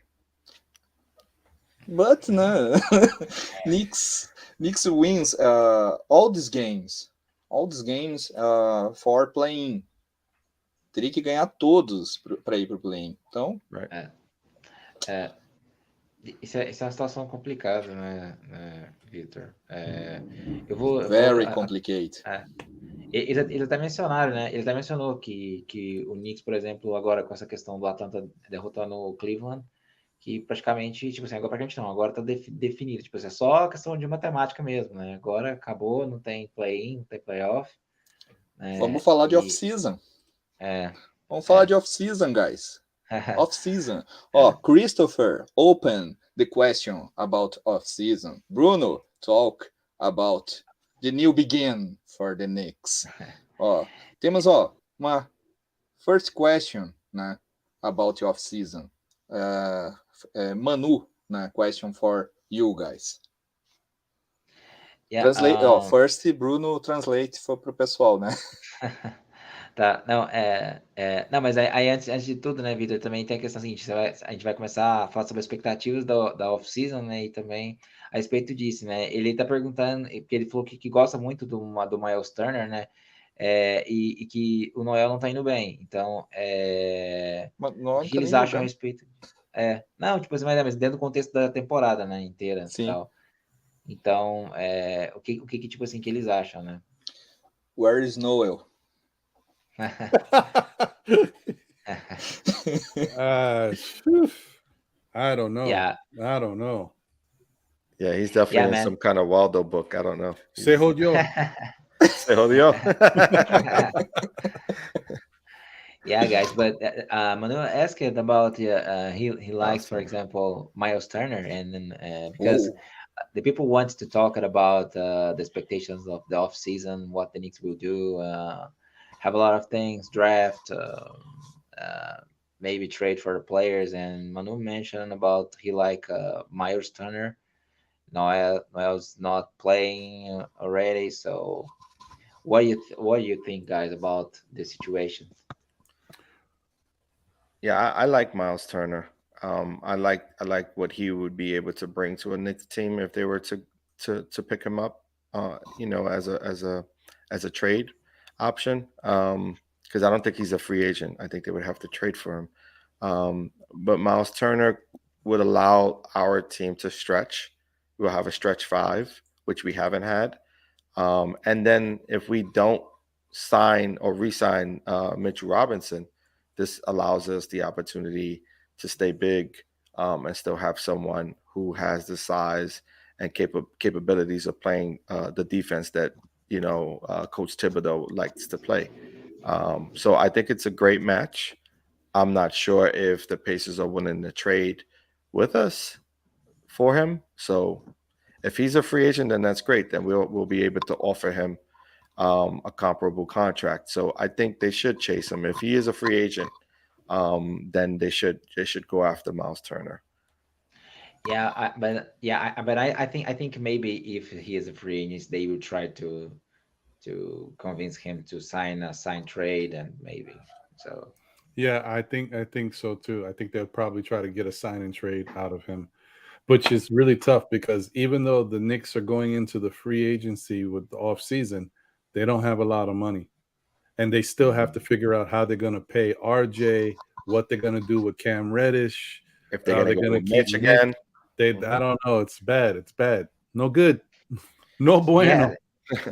But no, Knicks wins all these games for playing. Teria que ganhar todos para ir para o play-in. Então, isso é uma situação complicada, né, Victor? Very complicated. Eles até mencionaram, né? Ele até mencionou que o Knicks, por exemplo, agora com essa questão do Atlanta derrotando o Cleveland, que praticamente, tipo assim, agora tá definido, tipo assim, é só questão de matemática mesmo, né? Agora acabou, não tem play-in, não tem playoff. Vamos falar de off-season. Vamos falar de off-season, guys. Off-season. Christopher, open the question about off-season. Bruno, talk about the new begin for the Knicks. Temos uma first question, né, about off-season. Manu, né, question for you guys. Yeah, First, Bruno translate para o pessoal, né? Tá, não, não, mas aí antes de tudo, né, Vitor, também tem a questão seguinte, a gente vai começar a falar sobre as expectativas da off-season, né, e também a respeito disso, né, ele tá perguntando, porque ele falou que gosta muito do Miles Turner, né, e que o Noel não tá indo bem, então, Mas o não que tá eles nem acham a jogando. respeito, não, tipo assim, mas dentro do contexto da temporada, né, inteira, e Sim. tal, então, o que tipo assim, que eles acham, né? Where is Noel? Phew. I don't know. Yeah, I don't know. Yeah, he's definitely in man. some kind of Waldo book. I don't know. Se jodió. Se jodió. Yeah, guys, but Manuel asked about he likes, for Awesome. example, Miles Turner, and then because Ooh. the people want to talk about the expectations of the off season, what the Knicks will do, have a lot of things, draft, uh, maybe trade for the players, and Manu mentioned about he like Miles Turner. Noel's not playing already, so what do you think, guys, about the situation? Yeah, I like Miles Turner. I like what he would be able to bring to a Knicks team if they were to pick him up. As a trade option. Because I don't think he's a free agent. I think they would have to trade for him. But Miles Turner would allow our team to stretch. We'll have a stretch five, which we haven't had. And then if we don't sign or re-sign Mitchell Robinson, this allows us the opportunity to stay big and still have someone who has the size and capabilities of playing the defense that Coach Thibodeau likes to play. So I think it's a great match. I'm not sure if the Pacers are willing to trade with us for him. So if he's a free agent, then that's great. Then we'll be able to offer him a comparable contract. So I think they should chase him. If he is a free agent, then they should go after Miles Turner. I think maybe if he is a free agent, they will try to convince him to sign a sign trade, and maybe so. Yeah, I think so too. I think they'll probably try to get a sign and trade out of him, which is really tough because even though the Knicks are going into the free agency with the off season, they don't have a lot of money. And they still have to figure out how they're going to pay RJ, what they're going to do with Cam Reddish. If they're They're going going to to go keep Mitch Mitch. again, I don't know. It's bad. It's bad. No good. No bueno.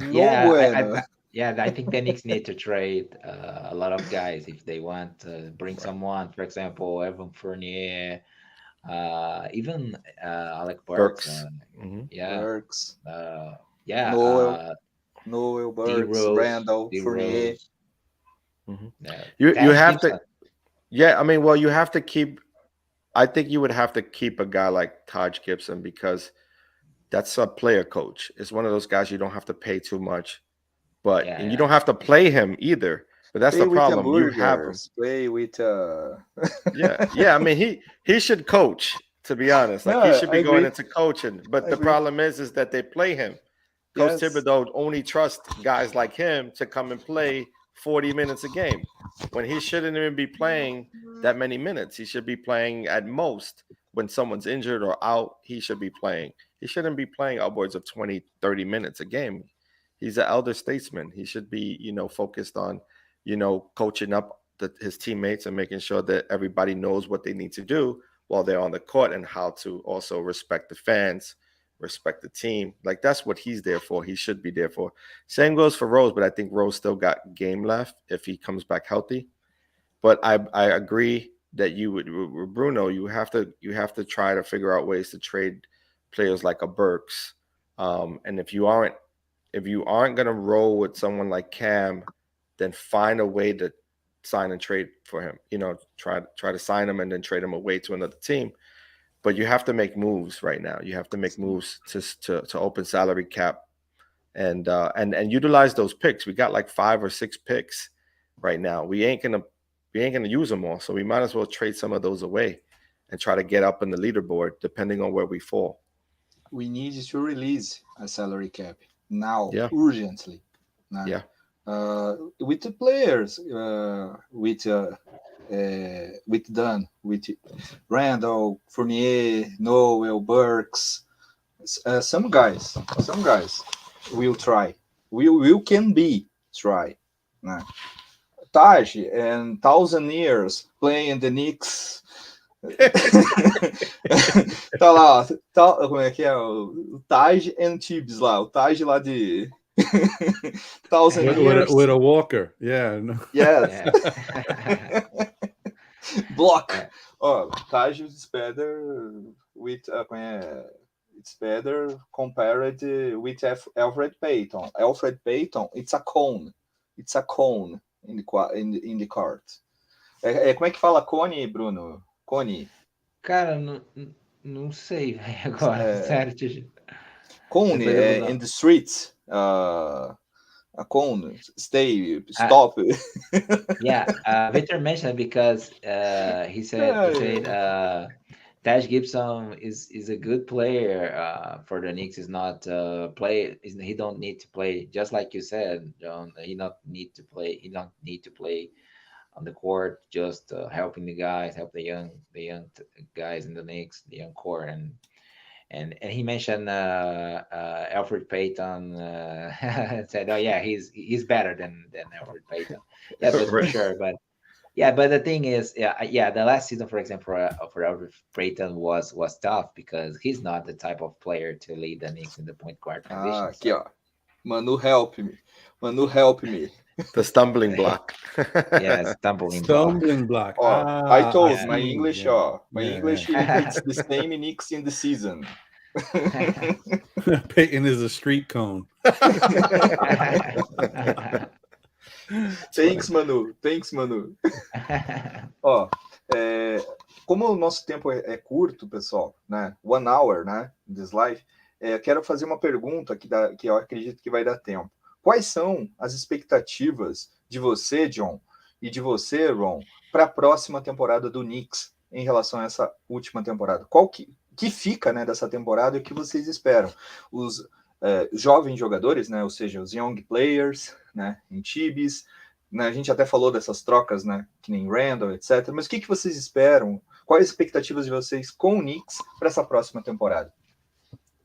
No bueno. I think the Knicks need to trade a lot of guys if they want to bring someone. For example, Evan Fournier, even Alec Burks. Burks. Burks. Yeah. Noel, D Burks, Rose, Randall, Fournier. You Taj have Gibson. to. Yeah, I mean, well, you have to keep. I think you would have to keep a guy like Taj Gibson because that's a player coach. It's one of those guys you don't have to pay too much, and you don't have to play him either. But that's Play the with problem. You have him. hamburgers. Play with. Yeah. I mean, he should coach. To be honest, like he should I be going agree. into coaching. But I the agree. problem is that they play him. Coach Yes. Thibodeau only trusts guys like him to come and play 40 minutes a game when he shouldn't even be playing that many minutes. He should be playing at most when someone's injured or out. He should be playing. He shouldn't be playing upwards of 20, 30 minutes a game. He's an elder statesman. He should be, focused on, coaching up his teammates and making sure that everybody knows what they need to do while they're on the court and how to also respect the fans, respect the team. Like that's what he's there for. He should be there for. Same goes for Rose, but I think Rose still got game left if he comes back healthy. But I agree that you would, Bruno, you have to try to figure out ways to trade players like a Burks. And if you aren't going to roll with someone like Cam, then find a way to sign and trade for him. Try to sign him and then trade him away to another team. But you have to make moves right now. You have to make moves to open salary cap and utilize those picks. We got like 5 or 6 picks right now. We ain't gonna use them all. So we might as well trade some of those away and try to get up in the leaderboard depending on where we fall. We need to release a salary cap now, Yeah. urgently. Now. Yeah. with the players, with Dan, with Randall, Fournier, Noel, Burks, some guys will try. We can be try. Né? Taj and 1,000 years playing the Knicks. Tá lá, como é que é? O Taj and Tibbs lá, o Taj lá de 1,000 years. With a walker, yeah. No. Yes. Yeah. Block. Yeah. Oh, Taj is better with it's better compared with Alfred Payton. Alfred Payton, it's a cone. It's a cone in the court. Como é que fala cone, Bruno? Cone. Cara, não sei, velho, agora, sério. Cone in the streets. A cone, stop. Yeah, Victor mentioned because he said Taj Gibson is a good player for the Knicks. Is not he don't need to play, just like you said, John. He don't need to play on the court, just helping the guys, help the young guys in the Knicks, the young core, and he mentioned Alfred Payton. Said, "Oh yeah, he's better than Alfred Payton." Yeah, but for sure. But the thing is, the last season, for example, for Alfred Payton was tough because he's not the type of player to lead the Knicks in the point guard position. Aqui, ó. Manu, help me. The stumbling block. Yeah, stumbling block. I told my English, English it's the same Knicks in the season. Peyton is a street cone. Thanks, Manu. Ó, como o nosso tempo é curto, pessoal, né? 1 hour, né? This live. Quero fazer uma pergunta que eu acredito que vai dar tempo. Quais são as expectativas de você, John, e de você, Ron, para a próxima temporada do Knicks em relação a essa última temporada? Qual que fica, né, dessa temporada e o que vocês esperam? Os jovens jogadores, né, ou seja, os young players, né, em Tibbs, né, a gente até falou dessas trocas, né, que nem Randall, etc. Mas o que vocês esperam? Quais as expectativas de vocês com o Knicks para essa próxima temporada?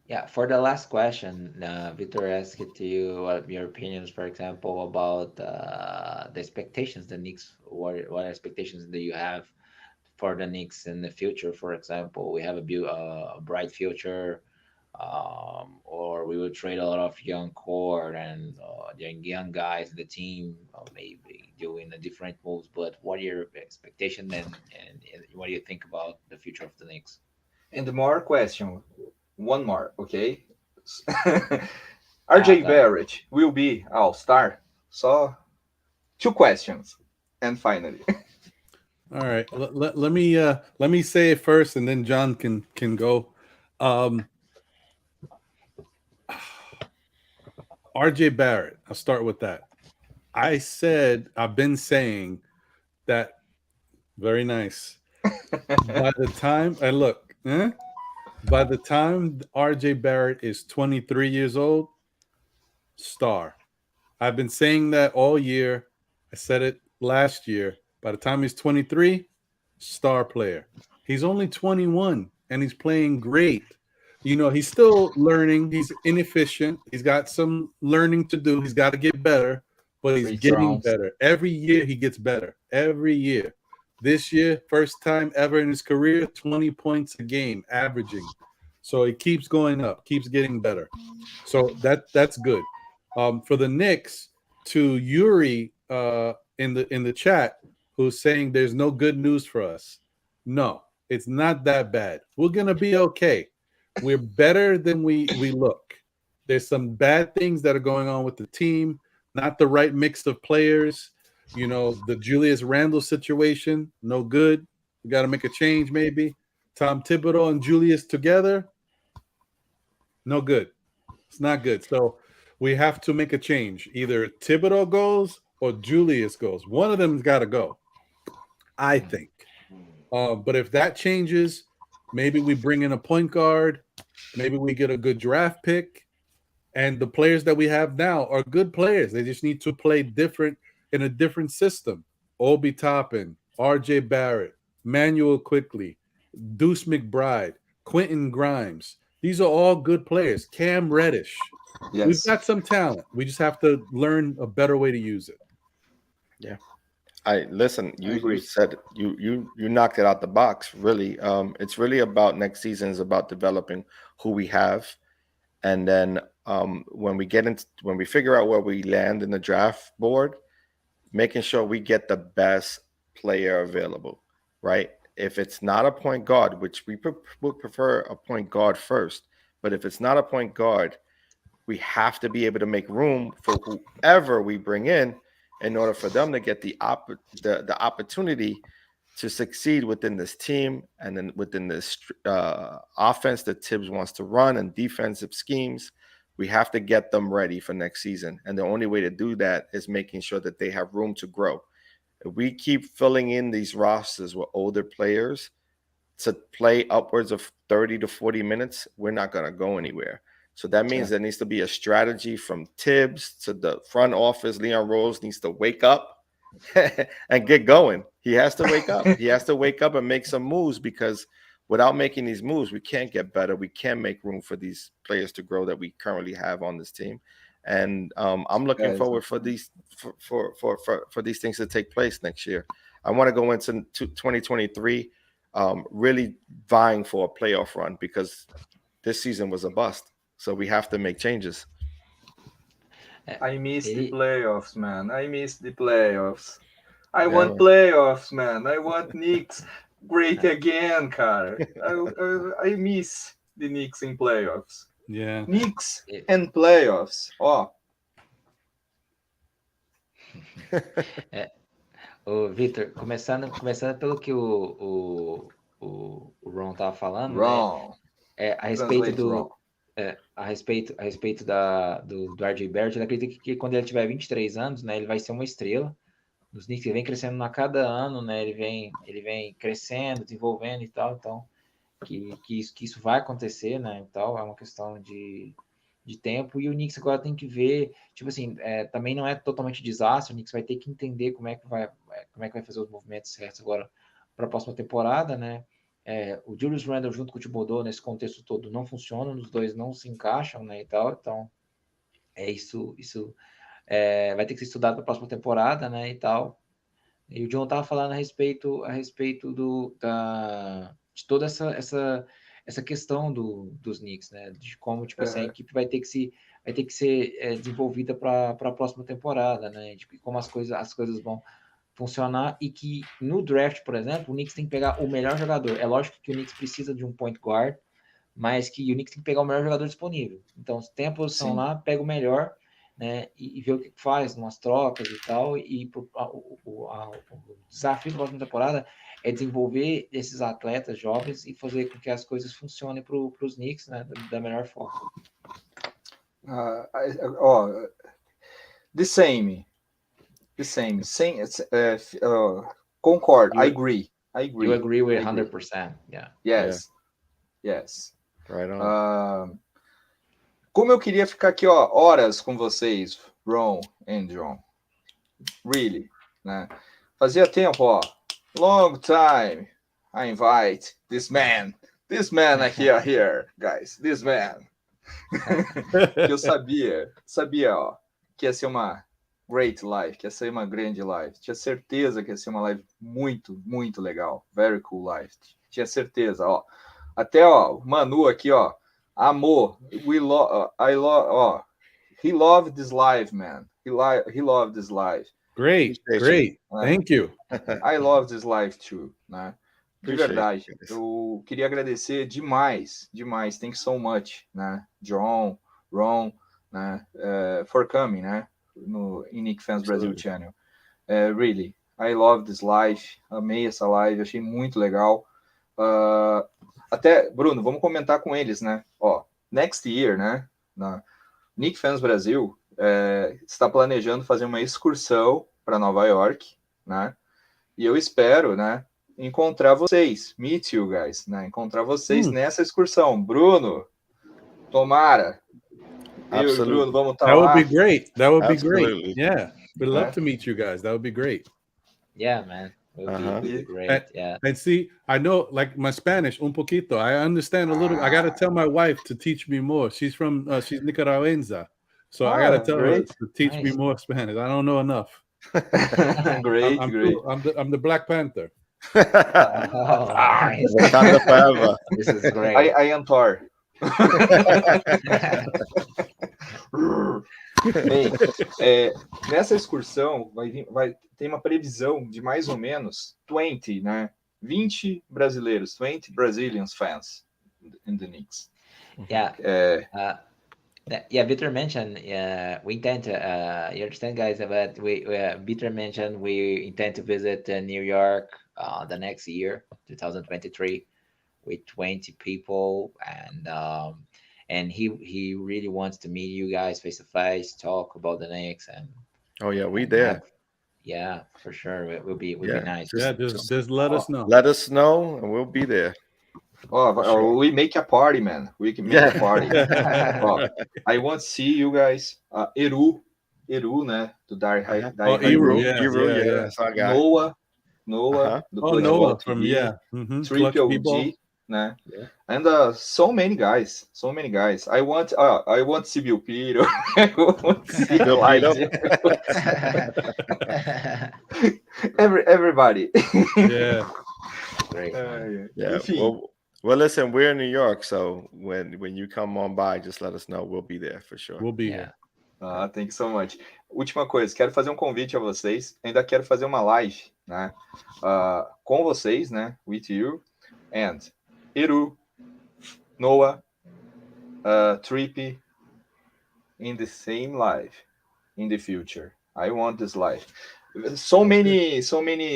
Yeah, for the last question, Victor asked you what your opinions, for example, about the expectations the Knicks. What expectations do you have for the Knicks in the future? For example, we have a bright future, or we will trade a lot of young core and young guys in the team, maybe doing the different moves. But what are your expectations and what do you think about the future of the Knicks? And more question. One more, okay? RJ Barrett will be all-star. So, 2 questions, and finally. All right, let me say it first, and then John can go. RJ Barrett. I'll start with that. I've been saying that. Very nice. By the time by the time RJ Barrett is 23 years old, star. I've been saying that all year. I said it last year. By the time he's 23, star player. He's only 21 and he's playing great. You know, he's still learning. He's inefficient. He's got some learning to do. He's got to get better, but he's getting better. Every year he gets better. Every year. This year, first time ever in his career, 20 points a game, averaging. So he keeps going up, keeps getting better. So that's good. For the Knicks, to Yuri in the chat, who's saying there's no good news for us. No, it's not that bad. We're gonna be okay. We're better than we look. There's some bad things that are going on with the team, not the right mix of players. You know, the Julius Randle situation, no good. We got to make a change, maybe. Tom Thibodeau and Julius together, no good. It's not good. So we have to make a change. Either Thibodeau goes or Julius goes. One of them's got to go, I think. But if that changes, maybe we bring in a point guard. Maybe we get a good draft pick. And the players that we have now are good players. They just need to play different in a different system. Obi Toppin, RJ Barrett, Manuel Quickly, Deuce McBride, Quentin Grimes. These are all good players. Cam Reddish. Yes. We've got some talent. We just have to learn a better way to use it. Yeah. You said you knocked it out the box. Really, it's really about next season is about developing who we have, and then when we figure out where we land in the draft board, making sure we get the best player available, right? If it's not a point guard, which we would prefer a point guard first, but if it's not a point guard, we have to be able to make room for whoever we bring in order for them to get the opportunity to succeed within this team and then within this offense that Tibbs wants to run and defensive schemes. We have to get them ready for next season. And the only way to do that is making sure that they have room to grow. If we keep filling in these rosters with older players to play upwards of 30 to 40 minutes, we're not going to go anywhere. So that means there needs to be a strategy from Tibbs to the front office. Leon Rose needs to wake up and get going. He has to wake up. He has to wake up and make some moves, because without making these moves, we can't get better. We can't make room for these players to grow that we currently have on this team. And I'm looking forward for these for these things to take place next year. I want to go into 2023 really vying for a playoff run, because this season was a bust. So we have to make changes. I miss the playoffs, man. I miss the playoffs. I want playoffs, man. I want Knicks great again, cara. I miss the Knicks in playoffs. Yeah. Knicks and playoffs. Ó. Ô, Victor, começando pelo que o Ron tava falando, Wrong. né? A respeito do RJ Barrett, ele acredita que quando ele tiver 23 anos, né, ele vai ser uma estrela dos Knicks. Ele vem crescendo a cada ano, né? Ele vem crescendo, desenvolvendo e tal, então que isso vai acontecer, né? Então é uma questão de tempo, e o Knicks agora tem que ver, tipo assim, também não é totalmente desastre. O Knicks vai ter que entender como é que vai fazer os movimentos certos agora para a próxima temporada, né? O Julius Randle junto com o Thibodeau nesse contexto todo não funciona, os dois não se encaixam, né, e tal, então isso vai ter que ser estudado para a próxima temporada, né, e tal. E o John tava falando a respeito de toda essa questão dos Knicks, né, de como, tipo assim, a equipe vai ter que ser desenvolvida para a próxima temporada, né, de como as coisas vão funcionar, e que no draft, por exemplo, o Knicks tem que pegar o melhor jogador. É lógico que o Knicks precisa de um point guard, mas que o Knicks tem que pegar o melhor jogador disponível. Então, se tem a posição lá, pega o melhor, né, e vê o que faz, umas trocas e tal, e o desafio da próxima temporada é desenvolver esses atletas jovens e fazer com que as coisas funcionem para os Knicks, né, da melhor forma. The same. Concordo. I agree. You agree with 100%. Yeah. Yes. Right on. Como eu queria ficar aqui, ó, horas com vocês, Ron and John. Really, né? Fazia tempo, ó. Long time. I invite this man here, guys. This man. Que eu sabia, ó, que ia ser uma great live, que ia ser uma grande live. Tinha certeza que ia ser uma live muito, muito legal. Very cool live. Tinha certeza, ó. Até, ó, o Manu aqui, ó. Amor. He loved this live, man. He loved this live. Great. Thank you. I love this live too, né? De verdade. Eu queria agradecer demais. Thank you so much, né? John, Ron, né? For coming, né? In Knicks Fans Brasil Channel. Really, I love this live. Amei essa live, achei muito legal. Até, Bruno, vamos comentar com eles, né? Ó, next year, né? Na Knicks Fans Brasil está planejando fazer uma excursão para Nova York, né? E eu espero, né, encontrar vocês, meet you guys, né? Encontrar vocês nessa excursão. Bruno, tomara. Eu e o Absolutely. Bruno vamos estar That would lá. be great. That would be great. Absolutely. Yeah, we'd love Yeah. to meet you guys. That would be great. Yeah, man. It would be great. Yeah. And see, I know like my Spanish un poquito. I understand a little. I got to tell my wife to teach me more. She's from she's Nicaraguenza, so I got to tell her great. to teach me Nice. more Spanish. I don't know enough. Great, I'm great. I'm the Black Panther. Oh, nice. Wakanda forever. This is great. I am Thor. Bem, nessa excursão tem uma previsão de mais ou menos 20, né? 20 brasileiros, 20 Brazilian fans in the Knicks. Yeah. Victor mentioned we intend to you understand, guys, but Victor mentioned we intend to visit New York the next year, 2023, with 20 people, and he really wants to meet you guys face to face, talk about the Knicks, and Oh yeah, we there. Yeah, for sure. It will be nice. Yeah, just let us know. Let us know, and we'll be there. Oh, we make a party, man. We can make a party. I want to see you guys. Eru, né? Do Eru, yeah. That's our guy. Noah. Noah from Triple G, né? Yeah. And so many guys. I want to see Bill Piro. I want to see everybody. Yeah. Great. Yeah. Well, listen, we're in New York, so when you come on by, just let us know. We'll be there for sure. We'll be here. Thank you so much. Última coisa, quero fazer um convite a vocês. Ainda quero fazer uma live, né? Com vocês, né? With you and Eru, Noah, Trippy in the same live in the future. I want this live. So many,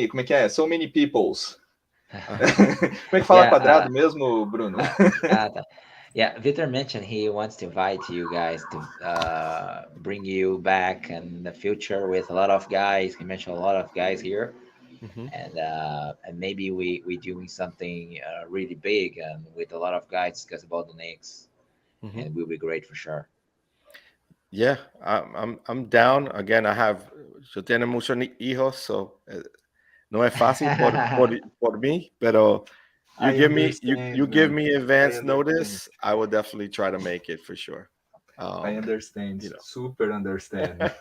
como é que é? So many peoples. Como é que fala quadrado mesmo, Bruno? Yeah, Victor mentioned he wants to invite you guys to bring you back in the future with a lot of guys. He mentioned a lot of guys here, and maybe we doing something really big and with a lot of guys discuss about the Knicks, and it will be great for sure. Yeah, I'm down. Again, yo tengo muchos hijos, so no es fácil por mí, pero you give me advance notice, I will definitely try to make it for sure. I understand. Super understand.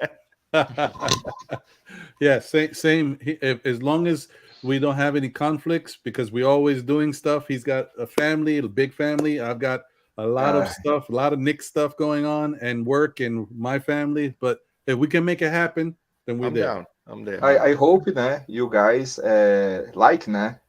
Yeah, same. As long as we don't have any conflicts, because we're always doing stuff. He's got a family, a big family. I've got a lot of stuff, a lot of Knicks stuff going on, and work and my family. But if we can make it happen, then we're there. I'm there. I hope, né, you guys né,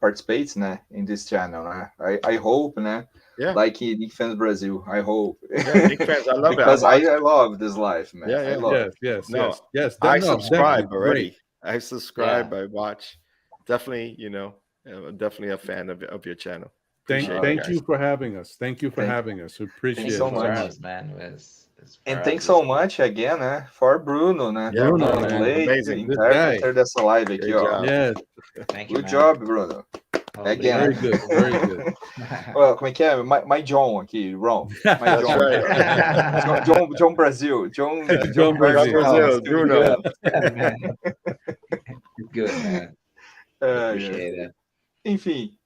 participate, né, in this channel, né? I hope, né, like Knicks Fans Brazil. I hope. Yeah, Knicks fans, I love because it. I love this life, man. Yeah, Yes. I subscribe already. Great. I subscribe. I watch. Definitely, definitely a fan of your channel. Thank you for having us. Thank you for having us. We appreciate it so much, man. And thanks so much again, né, for Bruno, né? Yeah, Bruno, amazing. Interpreter dessa live aqui, ó. Yeah. Thank you, Good job, Bruno. Again. Very good. Well, como é que é? My John aqui, wrong. My John. Right. John Brazil. John Brazil, Bruno. Good, man. Appreciate it. Enfim,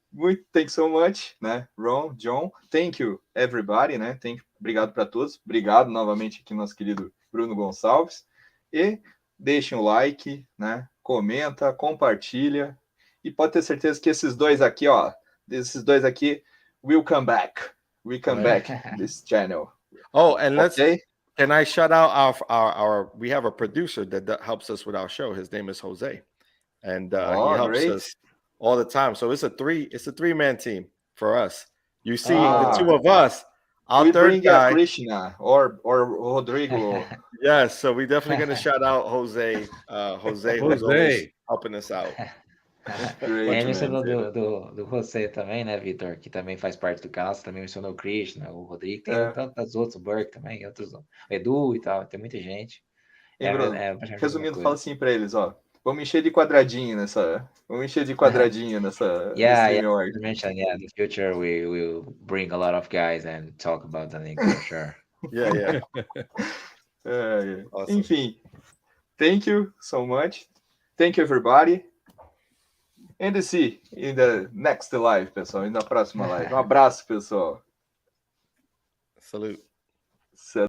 thanks so much, né? Ron, John. Thank you, everybody, né? Obrigado para todos. Obrigado novamente aqui, nosso querido Bruno Gonçalves. E deixem o like, né? Comenta, compartilha. E pode ter certeza que esses dois aqui will come back. We come back this channel. Oh, and can I shout out our we have a producer that helps us with our show. His name is Jose, and he helps us all the time. So it's a three-man team for us. You see the two of us. Our third guy, Krishna or Rodrigo. Yes, so we're definitely going to shout out Jose. Jose who's always helping us out. Mencionou do Você também, né, Vitor? Que também faz parte do canal. Você também mencionou o Krishna, o Rodrigo, tem tantos outros, o Burke também, outros, o Edu e tal, tem muita gente. E, Bruno, resumindo, fala assim pra eles, ó. Vamos encher de quadradinho nessa. Yeah. You mentioned, the future we will bring a lot of guys and talk about the Knicks for sure. Yeah. É. Awesome. Enfim, thank you so much. Thank you, everybody. And see in the next live, pessoal. E na próxima live. Um abraço, pessoal. Salute.